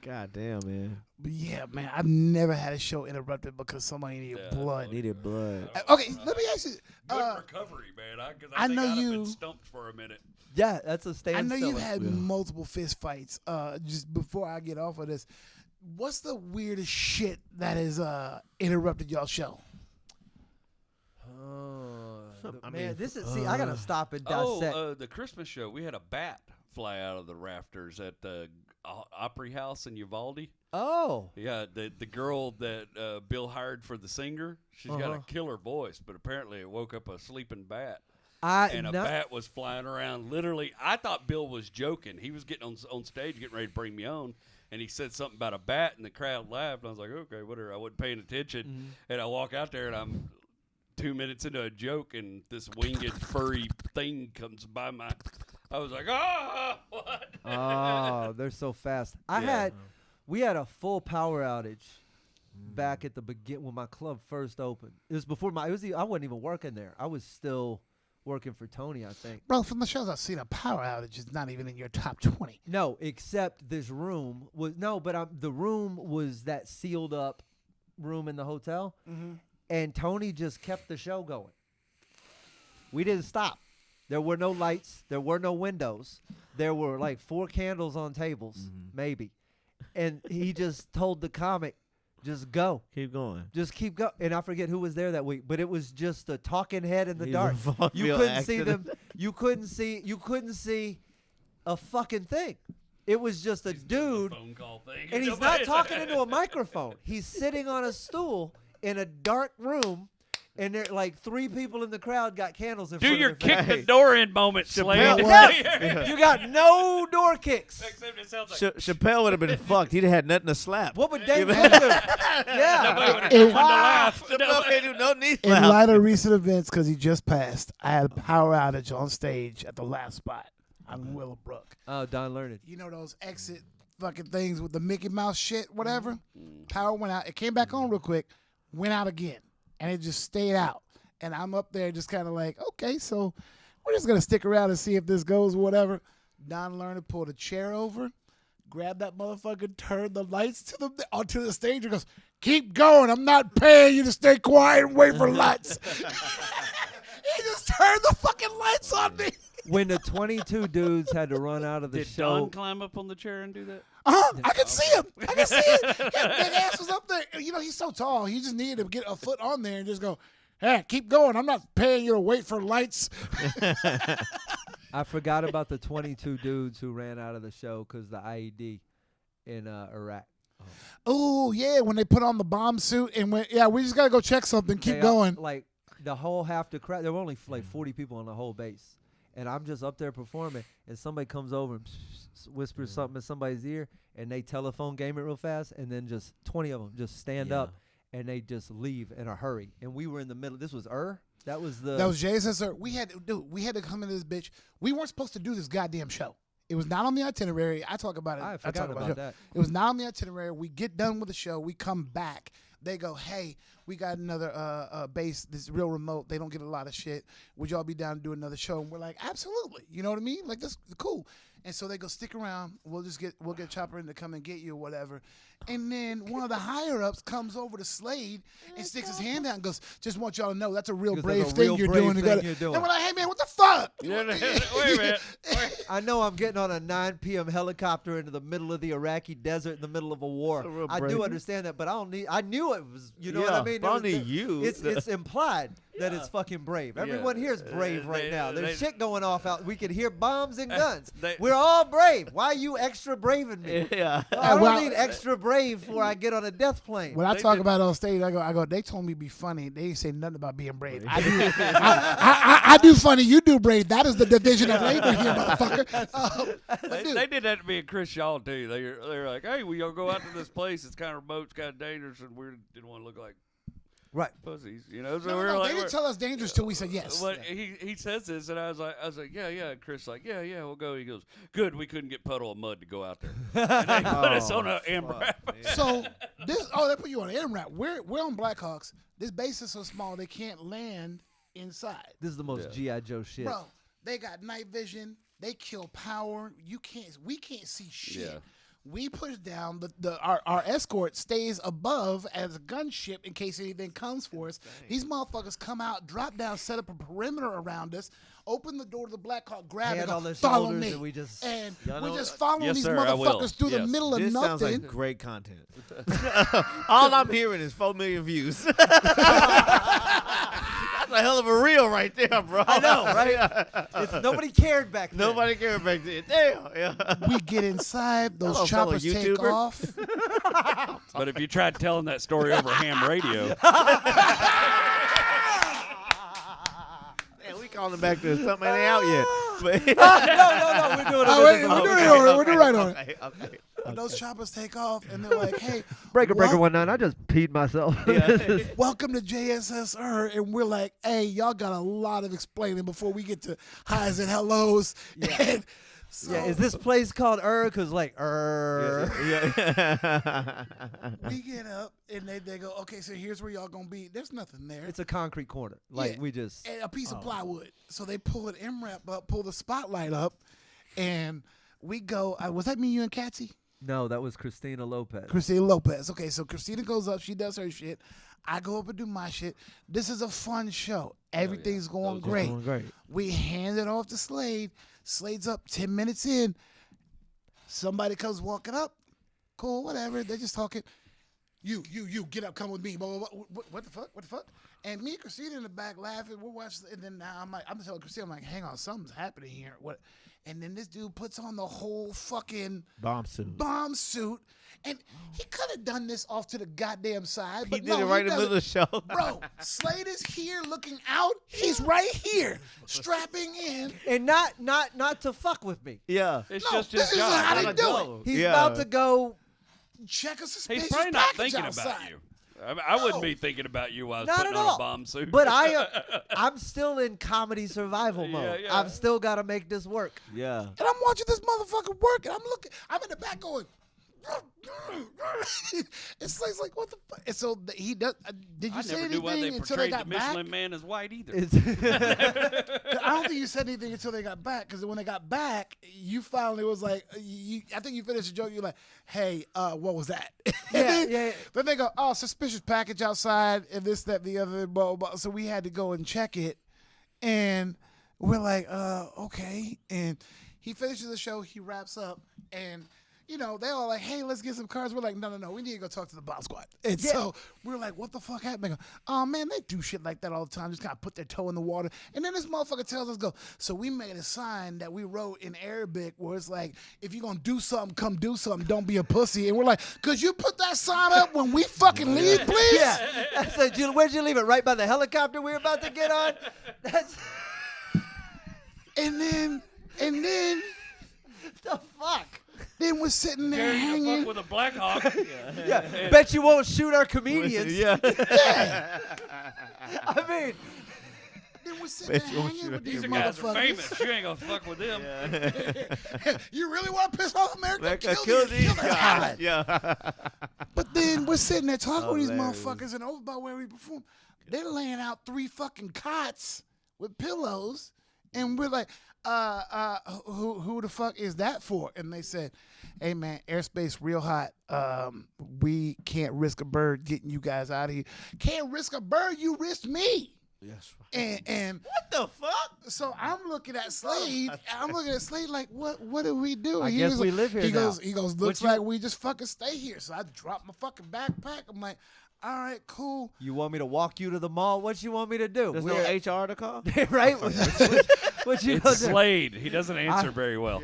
God damn, man. But yeah, man, I've never had a show interrupted because somebody needed blood. Needed blood. Okay, let me ask you. Good recovery, man. Because I think know I'd have you- been stumped for a minute. Yeah, that's a I standstill. know you've had multiple fist fights. Just before I get off of this, what's the weirdest shit that has interrupted y'all show? Man, this is. See, I gotta stop and dissect. The Christmas show. We had a bat fly out of the rafters at the Opry House in Uvalde. Oh, Yeah, the girl that Bill hired for the singer, she's got a killer voice, but apparently it woke up a sleeping bat. And a bat was flying around. Literally, I thought Bill was joking. He was getting on stage, getting ready to bring me on, and he said something about a bat, and the crowd laughed. And I was like, okay, whatever. I wasn't paying attention. And I walk out there, and I'm 2 minutes into a joke, and this winged furry thing comes by my. I was like, what? Oh, they're so fast. We had a full power outage back at the begin when my club first opened. It was before I wasn't even working there. I was still working for Tony, I think. Bro, from the shows I've seen, a power outage is not even in your top 20. No, except this room was the room was that sealed up room in the hotel, and Tony just kept the show going. We didn't stop. There were no lights. There were no windows. There were like 4 candles on tables, maybe. And he just told the comic, just go. Keep going. Just keep going. And I forget who was there that week, but it was just a talking head in the He's dark. a vaudeville You couldn't see actor. them. You couldn't see a fucking thing. It was just a dude. Phone call thing. And he's not talking into a microphone. He's sitting on a stool in a dark room, and there like 3 people in the crowd got candles in Do front your of their kick face. the door in moment, Slade. You got no door kicks. Except it sounds like Chappelle would have been fucked. He'd have had nothing to slap. What would Dave do? nobody Yeah. would have come to laugh. Chappelle can't do no knee In slap. light of recent events, because he just passed, I had a power outage on stage at the last spot on Willowbrook. Oh, Don Learned. You know those exit fucking things with the Mickey Mouse shit, whatever? Power went out. It came back on real quick, went out again, and it just stayed out. And I'm up there just kind of like, okay, so we're just going to stick around and see if this goes, whatever. Don Learned pulled a chair over, grabbed that motherfucker, turned the lights onto the stage and goes, keep going. I'm not paying you to stay quiet and wait for lights. He just turned the fucking lights on me. When the 22 dudes had to run out of the Did show. Don climb up on the chair and do that? I could see him. I could see it. His big ass was up there. You know, he's so tall. He just needed to get a foot on there and just go, hey, keep going. I'm not paying you to wait for lights. I forgot about the 22 dudes who ran out of the show because the IED in Iraq. Oh, yeah, when they put on the bomb suit and went, yeah, we just got to go check something. Keep going. Like the whole half the crowd. There were only like 40 people on the whole base. And I'm just up there performing, and somebody comes over and whispers something in somebody's ear, and they telephone game it real fast, and then just 20 of them just stand up, and they just leave in a hurry. And we were in the middle. This was That was Jason, sir. We had to come into this bitch. We weren't supposed to do this goddamn show. It was not on the itinerary. I talk about it. I forgot about that. It was not on the itinerary. We get done with the show. We come back. They go, hey, we got another base that's real remote. They don't get a lot of shit. Would y'all be down to do another show? And we're like, absolutely. You know what I mean? Like, that's cool. And so they go, stick around. We'll get Chopper in to come and get you or whatever. And then one of the higher ups comes over to Slade and sticks his hand out and goes, just want y'all to know that's a real brave thing you're doing. And we're like, hey man, what the fuck? Wait a minute. I know I'm getting on a 9 p.m. helicopter into the middle of the Iraqi desert in the middle of a war. I do understand that, but I knew it was, you know what I mean? I don't need you. It's implied that it's fucking brave. Everyone here is brave right now. There's shit going off out. We can hear bombs and guns. We're all brave. Why are you extra braving me? Yeah. I don't need extra brave before I get on a death plane. When I talk about it on stage, I go, they told me to be funny. They ain't say nothing about being brave. I do funny, you do brave. That is the division of labor here, motherfucker. They did that to me and Chris Shaw, too. They're like, hey, we all go out to this place. It's kind of remote. It's kind of dangerous, and we didn't want to look like Right. pussies, you know. So No, we were no, like, they didn't tell us dangerous till we said yes. But he says this, and I was like, yeah. And Chris like, yeah, we'll go. He goes, good. We couldn't get Puddle of Mud to go out there. And they put us on an AMRAP. So they put you on an AMRAP. We're on Blackhawks. This base is so small they can't land inside. This is the most G.I. Joe shit. Bro, they got night vision. They kill power. We can't see shit. Yeah. We push down. Our escort stays above as a gunship in case anything comes for us. Dang. These motherfuckers come out, drop down, set up a perimeter around us, open the door to the Black Hawk, grab it, go, follow me. And we just following these motherfuckers through the middle of this nothing. Sounds like great content. All I'm hearing is 4 million views. That's a hell of a reel right there, bro. I know, right? Nobody cared back then. Nobody cared back then. Damn. Yeah. We get inside. Those choppers take off. But if you tried telling that story over ham radio. Man, we calling back to something ain't out yet. But No. We're doing it. We're doing right on it. Okay. Those choppers take off, and they're like, hey. Breaker 19, I just peed myself. Welcome to JSSR. And we're like, hey, y'all got a lot of explaining before we get to highs and hellos. Yeah. And so is this place called Because like, Yeah. we get up, and they go, okay, so here's where y'all going to be. There's nothing there. It's a concrete corner. Like, we just. And a piece of plywood. So they pull an MRAP up, pull the spotlight up, and we go, was that me, you, and Katsy? No, that was Christina Lopez. Okay, so Christina goes up. She does her shit. I go up and do my shit. This is a fun show. Everything's going great. We hand it off to Slade. Slade's up 10 minutes in. Somebody comes walking up. Cool, whatever. They're just talking. You, get up, come with me. Blah, blah, blah. What the fuck? And me and Christina in the back laughing. We're watching, and then now I'm telling Christina, I'm like, hang on, something's happening here. What? And then this dude puts on the whole fucking bomb suit. And he could have done this off to the goddamn side. But he did it right in the middle of the show. Bro, Slade is here looking out. He's right here, strapping in. And not to fuck with me. Yeah. It's just his job. This is how they do it. He's about to go. Check a suspicious He's probably not package thinking outside. about you. I wouldn't be thinking about you while I was Not putting at on all. a bomb suit. But I'm still in comedy survival mode. Yeah. I've still got to make this work. Yeah. And I'm watching this motherfucker work, and I'm in the back going, it's like what the fuck? And so he does. Did you I say never knew why they anything until they portrayed got the Michelin back? Man as white either. I don't think you said anything until they got back, because when they got back, you finally was like, I think you finished the joke. You're like, hey, what was that? Yeah. Then they go, oh, suspicious package outside, and this, that, the other, blah, blah. So we had to go and check it, and we're like, okay. And he finishes the show, he wraps up, and they all like, hey, let's get some cards. We're like, no, we need to go talk to the bomb squad. And so we're like, what the fuck happened? They go, oh, man, they do shit like that all the time. Just kind of put their toe in the water. And then this motherfucker tells us, so we made a sign that we wrote in Arabic where it's like, if you're going to do something, come do something. Don't be a pussy. And we're like, could you put that sign up when we fucking leave, please? Yeah. I said, where'd you leave it? Right by the helicopter we were about to get on? And then the fuck? Then we're sitting there Gary, you hanging. fuck with a Black Hawk. Yeah. Bet you won't shoot our comedians. Yeah. I mean, Then we're sitting there hanging with these These guys are motherfuckers. famous. You ain't gonna fuck with them. You really want to piss off America? Like, Kill kill these that guys. guy. Yeah. But then we're sitting there talking with these Hilarious. motherfuckers, and over by where we perform, they're laying out 3 fucking cots with pillows, and we're like, who the fuck is that for? And they said, hey man, airspace real hot. We can't risk a bird getting you guys out of here. Can't risk a bird, you risked me. Yes. Right. And What the fuck? so I'm looking at Slade. Like, what do we do? I guess we live here He now. goes, looks like we just fucking stay here. So I drop my fucking backpack. I'm like, all right, cool. you want me to walk you to the mall? What you want me to do? There's We're- no HR to call? right? what you gonna It's do? Slade. He doesn't answer very well.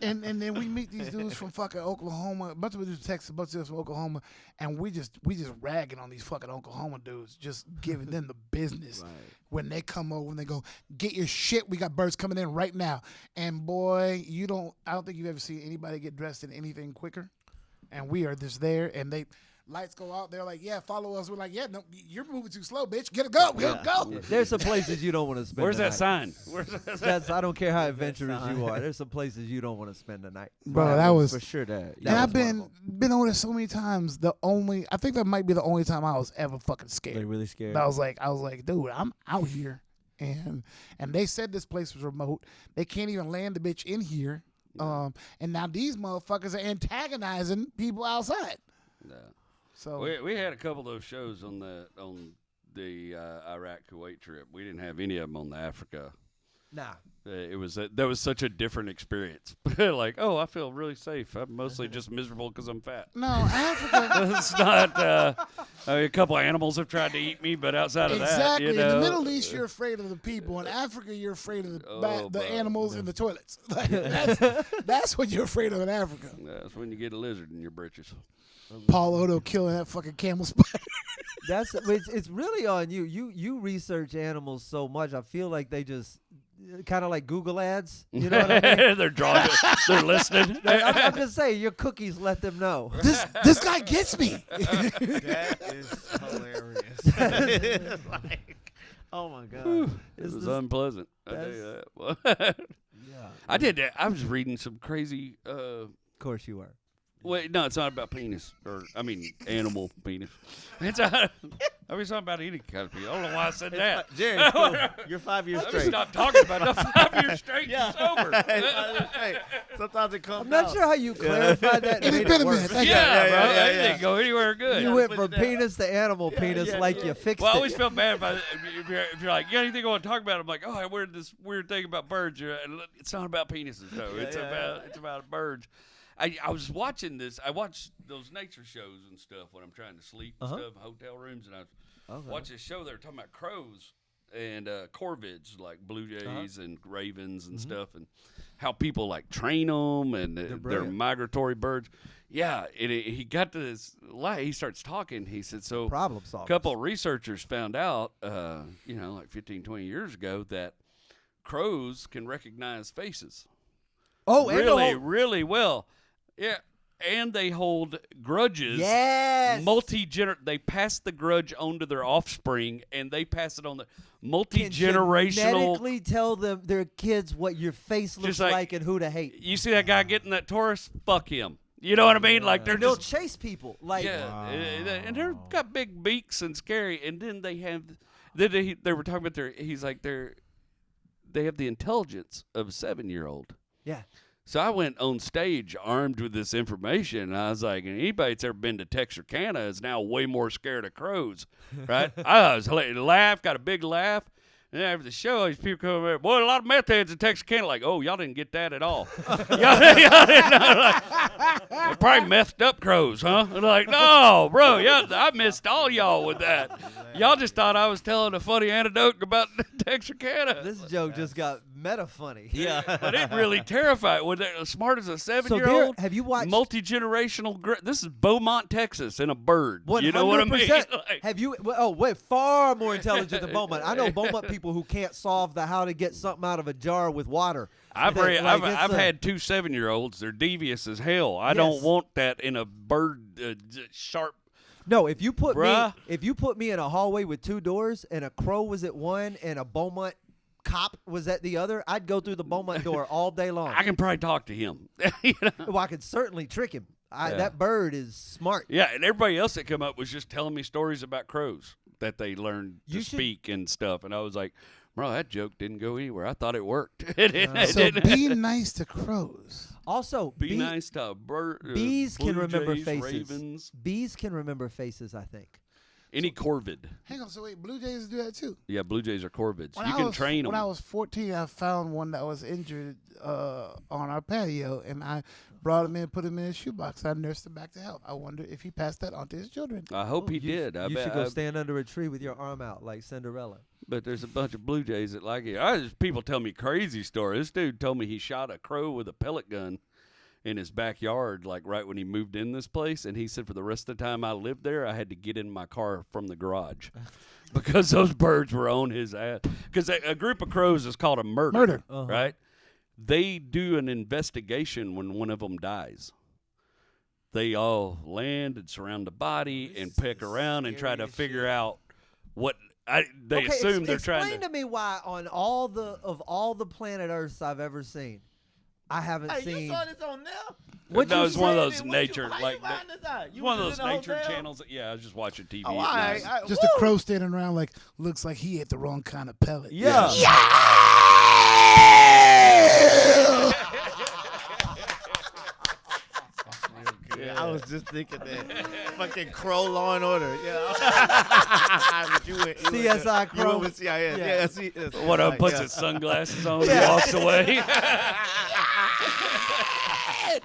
And then we meet these dudes from fucking Oklahoma. A bunch of dudes from Texas, a bunch of dudes from Oklahoma, and we just ragging on these fucking Oklahoma dudes, just giving them the business. Right. When they come over and they go, get your shit. We got birds coming in right now. And boy, I don't think you've ever seen anybody get dressed in anything quicker. And we are just there, and Lights go out. They're like, yeah, follow us. We're like, yeah, no, you're moving too slow, bitch. Get a go. We'll go. There's some places you don't want to spend. Where's the that night. sign? Where's that sign? I don't care how adventurous you are. There's some places you don't want to spend the night. Bro, that was for sure that. And I've been over there so many times. I think that might be the only time I was ever fucking scared. They really scared. I was like, dude, I'm out here, and they said this place was remote. They can't even land the bitch in here. And now these motherfuckers are antagonizing people outside. Yeah. So we had a couple of those shows on the Iraq Kuwait trip. We didn't have any of them on the Africa. Nah. That was such a different experience. Like, oh, I feel really safe. I'm mostly just miserable because I'm fat. no, Africa. It's not. A couple of animals have tried to eat me, but outside of Exactly. that, you know, In the Middle East, you're afraid of the people. In Africa, you're afraid of the animals in the toilets. Like, that's what you're afraid of in Africa. That's when you get a lizard in your britches. Paul Odo killing that fucking camel spider. It's really on you. You research animals so much. I feel like they just kind of like Google ads. You know what I mean? They're drawing. They're listening. I'm just saying, your cookies let them know. This guy gets me. That is hilarious. Like, oh my god, It was unpleasant. I tell you that. Yeah. I did that. I was reading some crazy. Of course you are. Wait, no, it's not about penis, animal penis. It's I was talking about any kind of penis. I don't know why I said that. Jerry, cool. You're 5 years Let me straight. stop talking about it. I'm 5 years straight and sober. Hey, sometimes it comes I'm not out. sure how you clarified that. It has been a minute. Thank you. Yeah, bro. yeah, It didn't go anywhere good. You went from penis to animal penis like you fixed Well, I it. always felt bad about it. If you're like, you got anything I want to talk about? I'm like, oh, I heard this weird thing about birds. It's not about penises, though. It's about birds. I was watching this. I watch those nature shows and stuff when I'm trying to sleep and stuff, hotel rooms, and I watch this show. They were talking about crows and corvids, like blue jays and ravens and stuff, and how people like train them and they're migratory birds. Yeah, he got to this. He starts talking. He said, so problem a solvers. couple of researchers found out, like 15, 20 years ago, that crows can recognize faces. Oh, really, really well. Yeah, and they hold grudges. Yes. They pass the grudge on to their offspring, and they pass it on the Can multi-generational. genetically tell them their kids what your face looks Just like- and who to hate. You see that guy getting that Taurus? Fuck him. You know what I mean? Like they're They'll just chase people. Like and they've got big beaks and scary. And then they have. They were talking about they have the intelligence of a 7-year-old. yeah. So I went on stage armed with this information, and I was like, anybody that's ever been to Texarkana is now way more scared of crows, right? I was laugh, got a big laugh. And after the show, these people come over, boy, a lot of meth heads in Texarkana. Like, oh, y'all didn't get that at all. y'all didn't know, they're probably methed up crows, huh? And like, no, bro, I missed all y'all with that. Y'all just thought I was telling a funny anecdote about Texarkana. This joke just got meta funny. Yeah, but it really terrified. Was they as smart as a 7-year-old? Have you watched multi-generational? This is Beaumont, Texas, and a bird. 100%. You know what I mean? Like, Have you? Oh, wait, far more intelligent than Beaumont. I know Beaumont people who can't solve how to get something out of a jar with water. I've had 2 7-year-olds. They're devious as hell. I don't want that in a bird sharp. No, if you put me in a hallway with 2 doors and a crow was at one and a Beaumont cop was at the other, I'd go through the Beaumont door all day long. I can probably talk to him. You know? Well, I could certainly trick him. That bird is smart. Yeah, and everybody else that come up was just telling me stories about crows that they learned to speak and stuff, and I was like, bro, that joke didn't go anywhere. I thought it worked. So be nice to crows. Also, be nice to bees can remember jays, faces. Ravens. Bees can remember faces, I think. Any corvid. Hang on, so wait, blue jays do that too? Yeah, blue jays are corvids. You can train them. When I was 14, I found one that was injured on our patio, and I brought him in, put him in a shoebox. I nursed him back to health. I wonder if he passed that on to his children. I hope he did. You should go stand under a tree with your arm out like Cinderella. But there's a bunch of blue jays that like it. People tell me crazy stories. This dude told me he shot a crow with a pellet gun in his backyard, like right when he moved in this place. And he said for the rest of the time I lived there, I had to get in my car from the garage because those birds were on his ass. Because a group of crows is called a murder. Right? They do an investigation when one of them dies. they all land and surround the body and peck around and try to figure out what they assume they're trying to. Explain to me why on all the planet Earths I've ever seen, I haven't seen. You saw this on there? No, it's one of those nature, one of those nature channels. Yeah, I was just watching TV. Oh, just a crow standing around like, looks like he ate the wrong kind of pellet. Yeah. I was just thinking that. Fucking Crow Law and Order. Yeah. CSI Crow. You went with CIS. Yeah. What up? Puts his sunglasses on and walks away.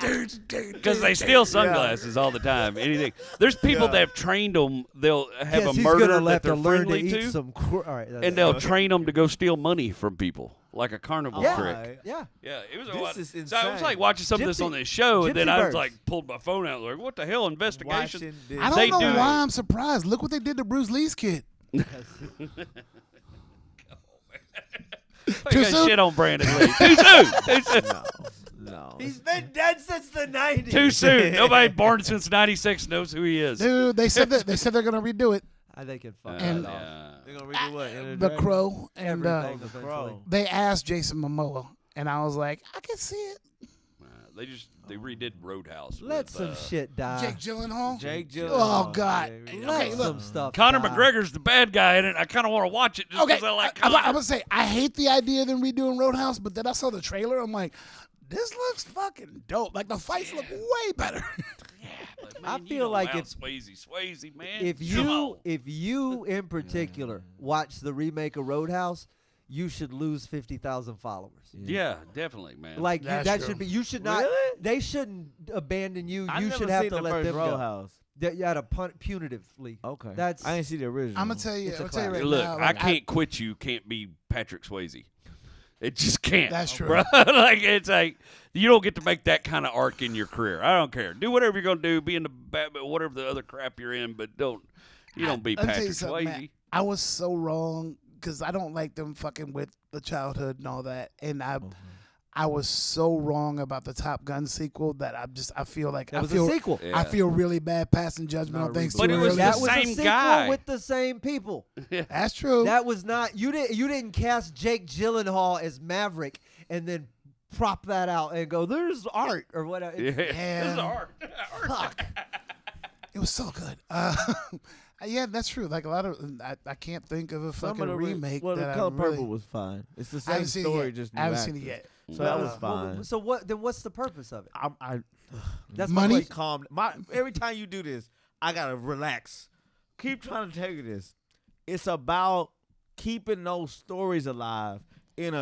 Because they steal sunglasses all the time. Anything. There's people that have trained them. They'll have a murder that they're friendly to, and they'll train them to go steal money from people, like a carnival trick. Yeah. It was This is so I was like watching some of this on this show, and then I was like pulled my phone out, like, what the hell, investigation? I don't know why I'm surprised. Look what they did to Bruce Lee's kid. Too soon? Shit on Brandon Lee. Too soon. Too soon. No. He's been dead since the 90s. Too soon. Nobody born since '96 knows who he is. Dude, they said they're gonna redo it. They can fuck And- that off. They're going to redo what? The Crow and Everything The eventually. Crow. they asked Jason Momoa, and I was like, I can see it. They redid Roadhouse. Let with, some shit die. Jake Gyllenhaal. Jake Oh Gyllenhaal. God. Yeah, Let Okay, look. some stuff Conor die. McGregor's the bad guy in it. I kind of want to watch it just Okay, because I like I'm Conor. gonna say I hate the idea of them redoing Roadhouse, but then I saw the trailer. I'm like, this looks fucking dope. Like the fights look way better. Like, I man, feel you know like how if- Swayze, man. If Come on. you in particular watch the remake of Roadhouse, you should lose 50,000 followers. Yeah, definitely, man. Like That's that true. should be. You should not. Really? They shouldn't abandon you. I You never should have seen to the let first them go. Roadhouse. You had to punitively. Okay. That's. I didn't see the original. I'm gonna tell you. It's a I'm gonna tell you right Look, now. I like, can't quit you. Can't be Patrick Swayze. It just can't. That's true. Bro. Like it's like you don't get to make that kind of arc in your career. I don't care. Do whatever you're gonna do. Be in the Batman, whatever the other crap you're in, but don't be Let me tell Patrick you something, Swayze. Matt. I was so wrong because I don't like them fucking with the childhood and all that, and I was so wrong about the Top Gun sequel that I feel like That was I feel a sequel. Yeah. I feel really bad passing judgment on things But too it was early. That the was a same sequel guy. with the same people. That's true. That was not. You didn't cast Jake Gyllenhaal as Maverick and then prop that out and go, "There's art" or whatever. Yeah. Yeah. This is art. Fuck. It was so good. Yeah, that's true. Like a lot of, I can't think of a Some fucking of the remake Well, that The Color I really. Purple was fine. It's the I same haven't seen story, it yet. just new I haven't seen it actors. yet. So that was Well, fine. so what? Then what's the purpose of it? That's my Money? question. Calm. Every time you do this, I gotta relax. Keep trying to tell you this. It's about keeping those stories alive in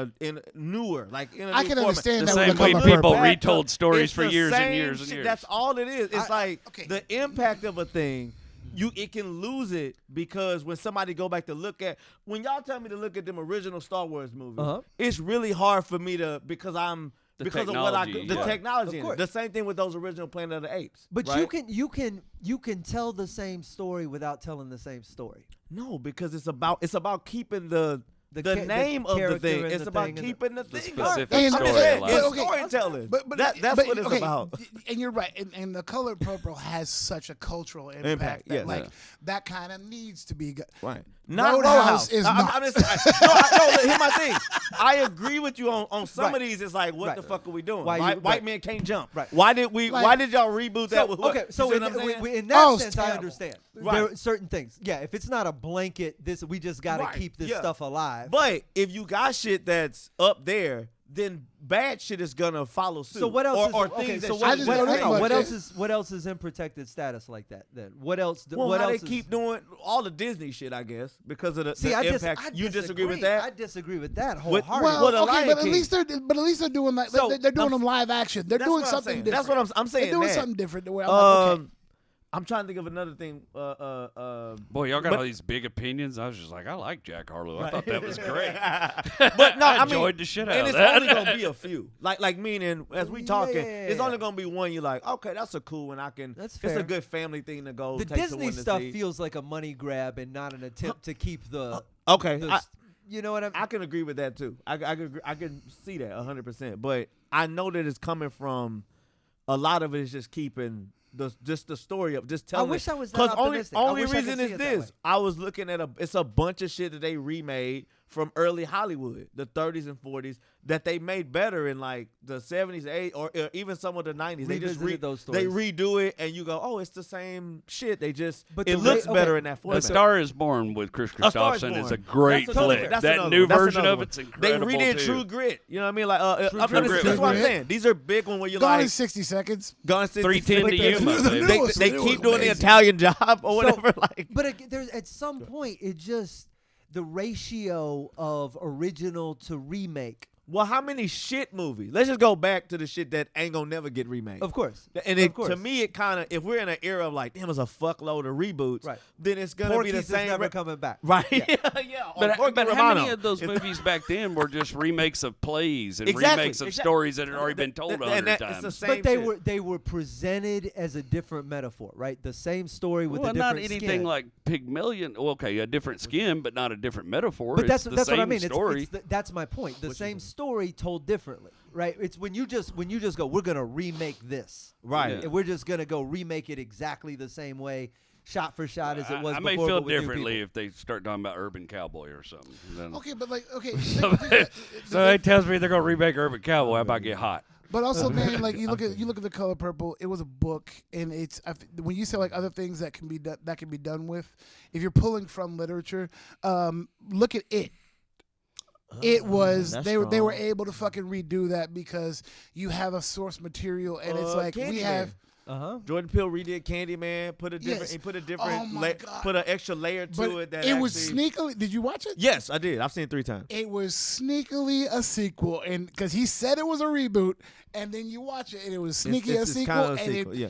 newer, like in a I new can format. understand The that same with way the Look color people purple. back retold up, stories it's for the years and same years and shit. years. That's all it is. It's like okay. the impact of a thing. It can lose it because when somebody go back to look at when y'all tell me to look at them original Star Wars movies, it's really hard for me to because of what I technology, the yeah. technology. Of In course. it. The same thing with those original Planet of the Apes. But right? you can tell the same story without telling the same story. No, because it's about keeping the The name of the character thing. and It's the about thing and keeping the The thing. specific And- story and- alive. It's okay, storytelling. But that's but, what it's okay, about. And you're right. And the color purple has such a cultural impact. That, yes. like that kind of needs to be. Right. Not Roadhouse Roadhouse. is I'm not. just, here's my thing. I agree with you on some Right. of these. It's like, what Right. the fuck are we doing? Why White, you- white right. men can't jump. Right. Why did Like- y'all reboot that? with what? Okay, so You in, see what I'm saying? in that Oh, it's sense, I terrible. understand. Right. There are certain things. Yeah, if it's not a blanket, we just got to Right, keep this yeah. stuff alive. But if you got shit that's up there, then bad shit is gonna follow suit. So what else? Or is, things okay, that so shouldn't what, just what, know hang that on, much. what else is in protected status like that? Then what else? Well, what how else they is, keep doing all the Disney shit, I guess, because of the See, I impact. You disagree with I that? disagree with that With- wholeheartedly. Well, What a okay, Lion but at King. least they're doing like So, they're doing I'm- them live action. They're That's doing what I'm something saying. different. That's what I'm saying. They're doing that. something different. Where I'm like, okay. I'm trying to think of another thing. Boy, y'all got all these big opinions. I was just like, I like Jack Harlow. I thought that was great. But no, I I mean, enjoyed the shit out and of it's that. only gonna be a few. Like meaning, as we talking, it's Yeah. only gonna be one. You're like, okay, that's a cool one. That's It's fair. a good family thing to go. The take Disney someone to stuff see. feels like a money grab and not an attempt to keep the. Okay, the you know what I can agree with that too. I can see that 100%. But I know that it's coming from a lot of it is just keeping just the story of just I telling. wish I was that optimistic. Only I wish I could reason see is it that way. this: I was looking at it's a bunch of shit that they remade from early Hollywood, the 30s and 40s, that they made better in like the 70s, 80s, or even some of the 90s. They just Revisited those they stories. redo it, and you go, oh, it's the same shit. They just But it the looks okay. better in that A format. Star is Born with Chris A Star Is Christopherson is Born. a great That's another- flick. that's That another new one. That's version another of one. it's They incredible redid too. True Grit. You know what I mean? Like, True this Grit. is what I'm Grit. saying. These are big when you're Gone in like 60 seconds. Gone 60 310 to seconds. Yuma, The baby. newest They one, keep it doing was the amazing. Italian job or whatever. Like, But at some point, it just the ratio of original to remake. well, how many shit movies? Let's just go back to the shit that ain't gonna never get remade. Of course, And of course. to me, it kind of, if we're in an era of like, damn, there's a fuckload of reboots, Right. then it's gonna be the Porky's is same. never coming back. Right? Yeah. Yeah. But Porky how Romano. many of those movies back then were just remakes of plays and Exactly, remakes of exactly. stories that had already been told And 100 it's times? the same But they shit. were presented as a different metaphor, right? The same story with well, a different not anything skin. like Pygmalion. Well, okay, a different skin, but not a different metaphor. But It's that's the what I same mean. Story. That's my point. The same story told differently, right? It's when you just go, we're gonna remake this, Right. And we're just gonna go remake it exactly the same way, shot for shot as it was I before. may feel but with new differently people. if they start talking about Urban Cowboy or something. Then Okay, but like, okay. so it tells me they're gonna remake Urban Cowboy. I might get hot. But also, man, like you look at The Color Purple. It was a book, and it's when you say like other things that can be done with, if you're pulling from literature, look at it. It was that's they were strong. able to fucking redo that because you have a source material, and it's like we Candyman. have. Jordan Peele redid Candyman, put a different, Yes. he put a different, Oh my God. put an extra layer to But it. That it was actually- sneakily. Did you watch it? Yes, I did. I've seen it 3 times. It was sneakily a sequel, and because he said it was a reboot, and then you watch it, and it was sneaky It's a sequel, kind of a and sequel. it Yeah.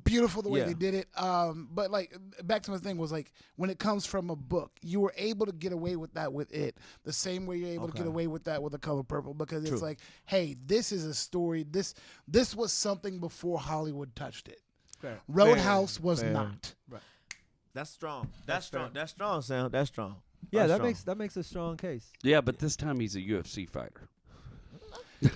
beautiful the way Yeah. they did it. But like back to my thing was like when it comes from a book, you were able to get away with that with it, the same way you're able to get away with that with The Color Purple because it's True. like, hey, this is a story. This was something before Hollywood touched it. Fair. Roadhouse was Fair. not. That's strong. That's strong. That's strong, Sam. That's strong. Yeah, That's that makes a strong case. Yeah, but this time he's a UFC fighter. The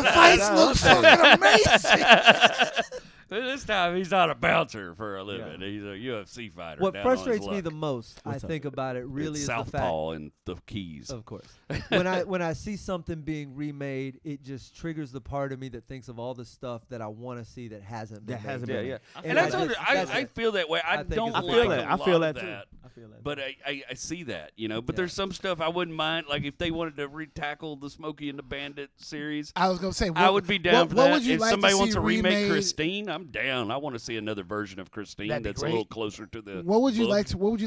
fights look fucking amazing. This time he's not a bouncer for a living. He's a UFC fighter. What down on his frustrates me luck. the most, I think about it, really It's is the fact. Southpaw and the Keys. Of course. when I see something being remade, it just triggers the part of me that thinks of all the stuff that I want to see that hasn't been. That made. hasn't Yeah, been. yeah. And And that's I under, just- I, that's I it. feel that way. I think don't it's I like feel a that. I lot feel of that too. that. I feel that. But I see that, you know. But Yeah. there's some stuff I wouldn't mind. Like if they wanted to retackle the Smokey and the Bandit series, I was gonna say, I would be down for what that. would you If like somebody to wants see to remake remade? Christine, I'm down. I want to see another version of Christine That'd be that's great. a little closer to the. What would you book.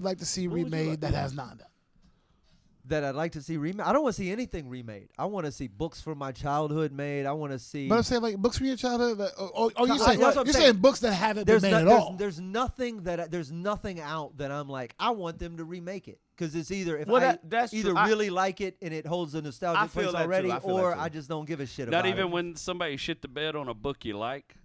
like to see would you remade like- that has not done? That I'd like to see remade. I don't want to see anything remade. I want to see books from my childhood made. I want to see. But I'm saying like books from your childhood. Like, you That's saying what I'm you're saying. saying books that haven't been there's made at there's, all. there's nothing there's nothing out that I'm like I want them to remake it because it's either if Well, I that's either true. I- really like it and it holds a I nostalgic feel place that too. already, I feel that or too. I just don't give a shit Not about even it. when somebody shit the bed on a book you like.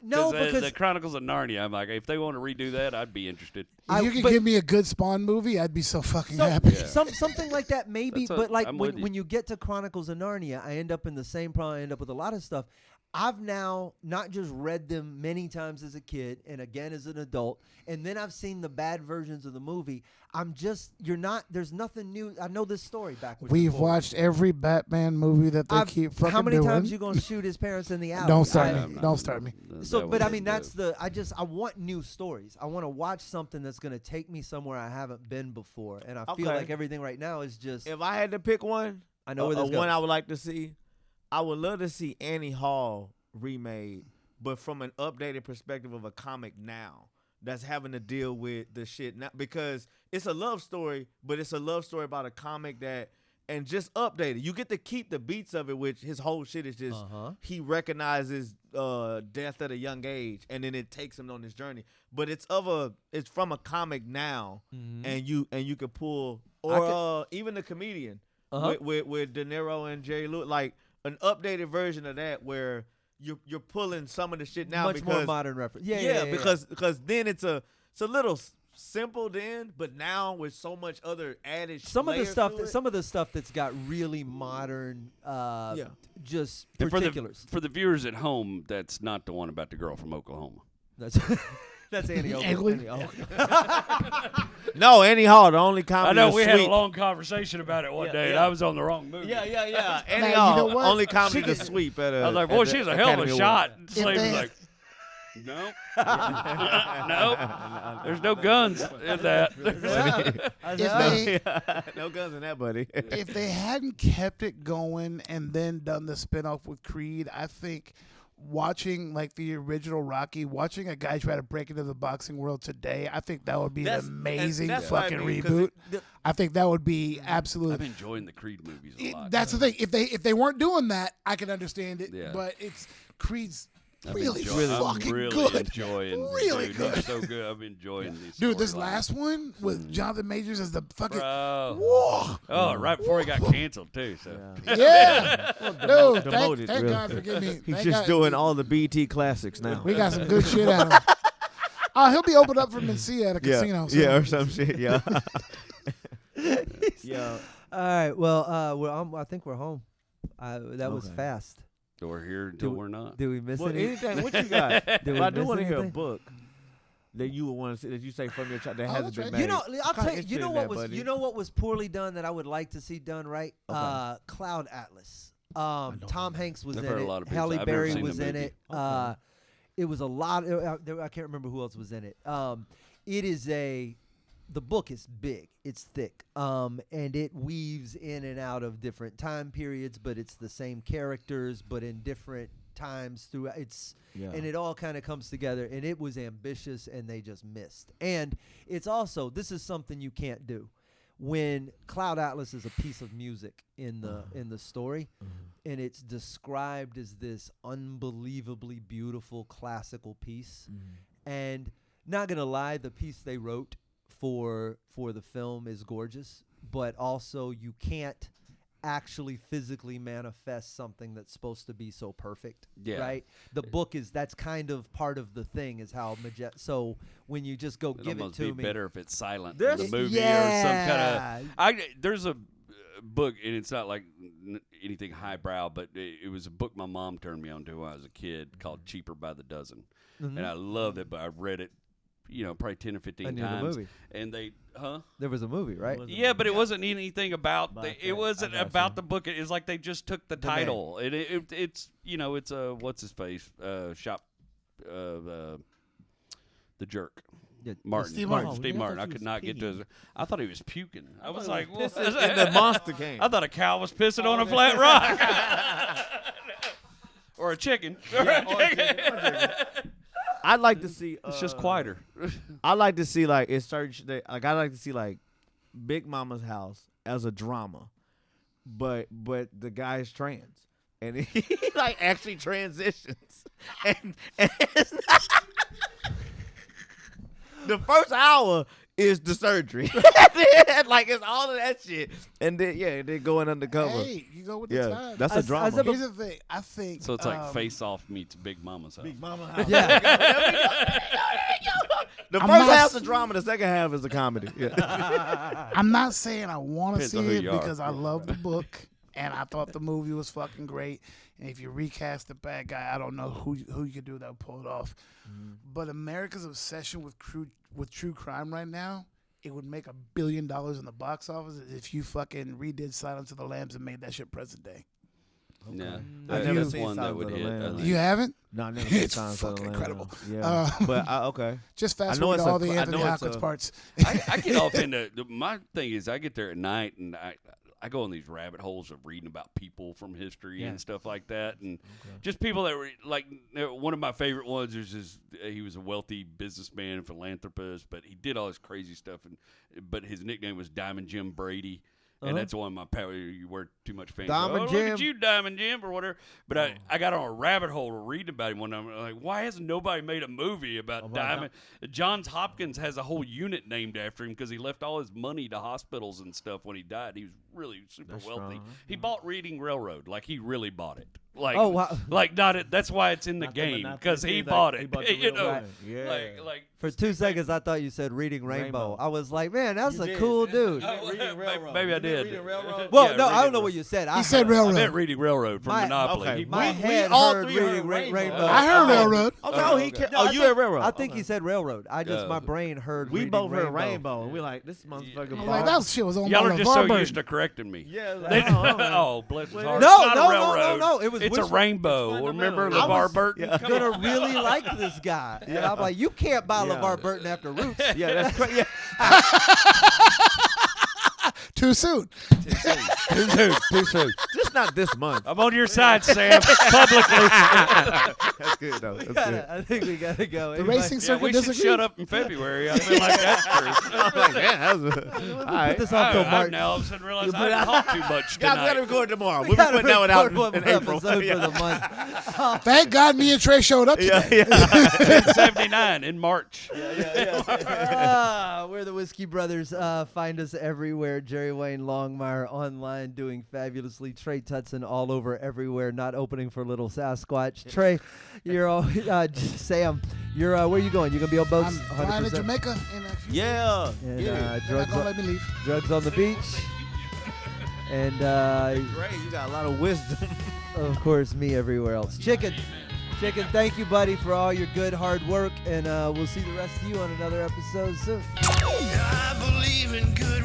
No, the because Chronicles of Narnia. I'm like, if they want to redo that, I'd be interested. If you could but- give me a good Spawn movie, I'd be so fucking Some- happy. something like that maybe, That's but like I'm with you. when you get to Chronicles of Narnia, I end up in the same problem. I end up with a lot of stuff. I've now not just read them many times as a kid and again as an adult, and then I've seen the bad versions of the movie. There's nothing new. I know this story backwards. and We've forwards. watched every Batman movie that they keep fucking How many doing. times you gonna shoot his parents in the alley? Don't start I- me. Don't start me. So, but I mean, I want new stories. I want to watch something that's going to take me somewhere I haven't been before. And I feel Okay. like everything right now is just, If I had to pick one, I know where this goes. one I would like to see, I would love to see Annie Hall remade, but from an updated perspective of a comic now that's having to deal with the shit now, because it's a love story, but it's a love story about a comic that, and just updated. You get to keep the beats of it, which his whole shit is just he recognizes death at a young age, and then it takes him on this journey. But it's from a comic now, and you could pull even the comedian with De Niro and Jerry Lewis, like an updated version of that where you're pulling some of the shit now much because more modern reference. Yeah, because then it's a little simple then, but now with so much other added some of the layers stuff that's got really modern just And particulars. For the viewers at home, that's not the one about the girl from Oklahoma. That's Annie Annie Oakley. No, Annie Hall, the only comedy. I know we had a sweep. long conversation about it one day, and I was on the wrong movie. Yeah. Annie Now, you Hall, know what? only comedy to sweep at a. I was like, boy, she's a hell of a Academy shot. Award. Slade was like, no, no, there's no guns in that. No guns in that, buddy. If they hadn't kept it going and then done the spinoff with Creed, I think watching like the original Rocky, watching a guy try to break into the boxing world today, I think that would be an amazing fucking reboot. I think that would be absolutely. I'm enjoying the Creed movies a lot. That's the thing. If they weren't doing that, I can understand it. Yeah. But it's Creed's I'm really enjoying good. Enjoying Really dude, good. he's so good. I'm enjoying these. Dude, this storylines. last one with Jonathan Majors as the fucking Bro. whoa. Oh, right before he got canceled too. So Yeah. Dude, Demoted, thank really. God for giving me. He's thank just God. doing all the BT classics now. We got some good shit out of him. He'll be opened up for Mencia at a casino. So. Yeah, or some shit. Yeah. Yeah. All right. Well, I think we're home. That was fast. so we're here until we're not. Did we miss Well, anything? anything? What you got? Did we But I do miss want to hear a anything? book that you would want to see, that you say from your child that Oh, hasn't that's been right. made. You know, I'll Kinda tell you. You interested know in what that, was buddy. what was poorly done that I would like to see done right? Okay. Cloud Atlas. Tom Hanks was I've in heard a it. lot of people- Halle I've never Berry seen the was in movie. it. It was a lot. I can't remember who else was in it. It is the book is big. It's thick. And it weaves in and out of different time periods, but it's the same characters, but in different times through and it all kind of comes together, and it was ambitious and they just missed. And it's also, this is something you can't do. When Cloud Atlas is a piece of music in the story, and it's described as this unbelievably beautiful classical piece, and not gonna lie, the piece they wrote for the film is gorgeous, but also you can't actually physically manifest something that's supposed to be so perfect. Yeah. Right? The book that's kind of part of the thing, is how so when you just go It'd give it almost to be me. better if it's silent There's- in the movie yeah. or some kind of. There's a book, and it's not like anything highbrow, but it was a book my mom turned me on to when I was a kid called Cheaper by the Dozen, and I love it. But I've read it, probably 10 or 15 I knew the times. movie. And There was a movie, right? Yeah, but it wasn't anything about it wasn't I got about you. the book. It's like they just took the title. It's it's a what's his face shop, the jerk. Yeah, Martin. Steve Martin. Steve I Martin. thought I he could was not get to. I thought he was puking. I was like, well, in the monster game. I thought a cow was pissing on a flat rock, or a chicken. I'd like to see. It's just quieter. I like to see like it's certain I like to see like Big Mama's House as a drama, but the guy's trans and he like actually transitions and it's not, the first hour is the surgery. Like it's all of that shit, and then going undercover. Hey, you go with the Yeah, time. that's a drama. Here's the thing. I think So it's like Face Off meets Big Mama's House. Big Mama House. Yeah. The I'm first not half's a drama, the second half is a comedy. Yeah. I'm not saying I want to Depends on see who it you are. because I love the book and I thought the movie was fucking great. And if you recast the bad guy, I don't know who you could do that would pull it off. But America's obsession with true crime right now, it would make $1 billion in the box office if you fucking redid Silence of the Lambs and made that shit present day. Yeah, I've that's never seen one that Silence would of the hit. I Lambs. think. You haven't? No, I never seen It's Silence of the fucking Lambs. incredible. Yeah, but okay. Just fast I know forward to it's a all the cl- I Anthony know it's Hopkins a- parts. I get off into my thing is I get there at night and I go on these rabbit holes of reading about people from history and stuff like that, and just people that were like one of my favorite ones is he was a wealthy businessman and philanthropist, but he did all this crazy stuff, but his nickname was Diamond Jim Brady. And that's one of my you wear too much fancy. Diamond Look Jim. at you, Diamond Jim, or whatever. But I got on a rabbit hole reading about him one time. I'm like, why hasn't nobody made a movie about Diamond? Johns Hopkins has a whole unit named after him because he left all his money to hospitals and stuff when he died. He was really super wealthy. strong. He bought Reading Railroad, like he really bought it. Like, Oh, wow. like not it. That's why it's in the Not game the because he thing, bought like, it. he bought the You real know, one. Yeah. like For 2 seconds, I thought you said Reading Rainbow. Rainbow. I was like, man, that's You a did. cool dude. Maybe I did. Reading Railroad? Well, Yeah, no, I Reading don't know what you said. He said I railroad. meant Reading Railroad from My- Monopoly. Okay. My We head all heard three Reading heard Rainbow. I heard railroad. Oh, no, he okay. can't. No, Oh, I you think- heard Railroad. I think Okay. he said railroad. I just, Yeah. my brain heard We Reading both heard Rainbow. Rainbow, and we're like, this motherfucker. I'm bought- like, that shit was on Y'all by are just LeVar so Burton. used to correcting me. Yeah. They- Like, oh, bless his Well, heart. No, It's not no, a no, railroad. no. It was It's a which- rainbow. Remember I LeVar was- Burton? yeah. Gonna really like this guy. And I'm like, you can't buy Yeah. LeVar Burton after Roots. Yeah, that's crazy. Yeah. Too soon. Too soon. Just not this month. I'm on your side, Sam. Publicly. That's good though. That's good. I think we gotta go. The Anybody- racing Yeah, circuit we should disagrees. shut up in February. I feel like that's true. I'm like, man, that was all Put right. this off till I March. now all of a sudden realize You I put didn't out- talk too much Guys, we gotta tonight. record tomorrow. We We'll be gotta putting that one out record one in more April. episode Yeah. for the month. Thank God me and Trey showed up today. Yeah. 79 in March. We're the Whiskey Brothers. Find us everywhere. Jerry Wayne Longmire online doing fabulously. Trey Tutson all over everywhere. Not opening for Little Sasquatch. Trey, you're all Sam. You're where you going? You gonna be on boats? I'm flying to Jamaica in a few Yeah. And Yeah. They're not drugs, gonna on, let me leave. drugs on the beach. And Great. You got a lot of wisdom. of course, me everywhere else. Chicken, thank you, buddy, for all your good hard work. And we'll see the rest of you on another episode soon. I believe in good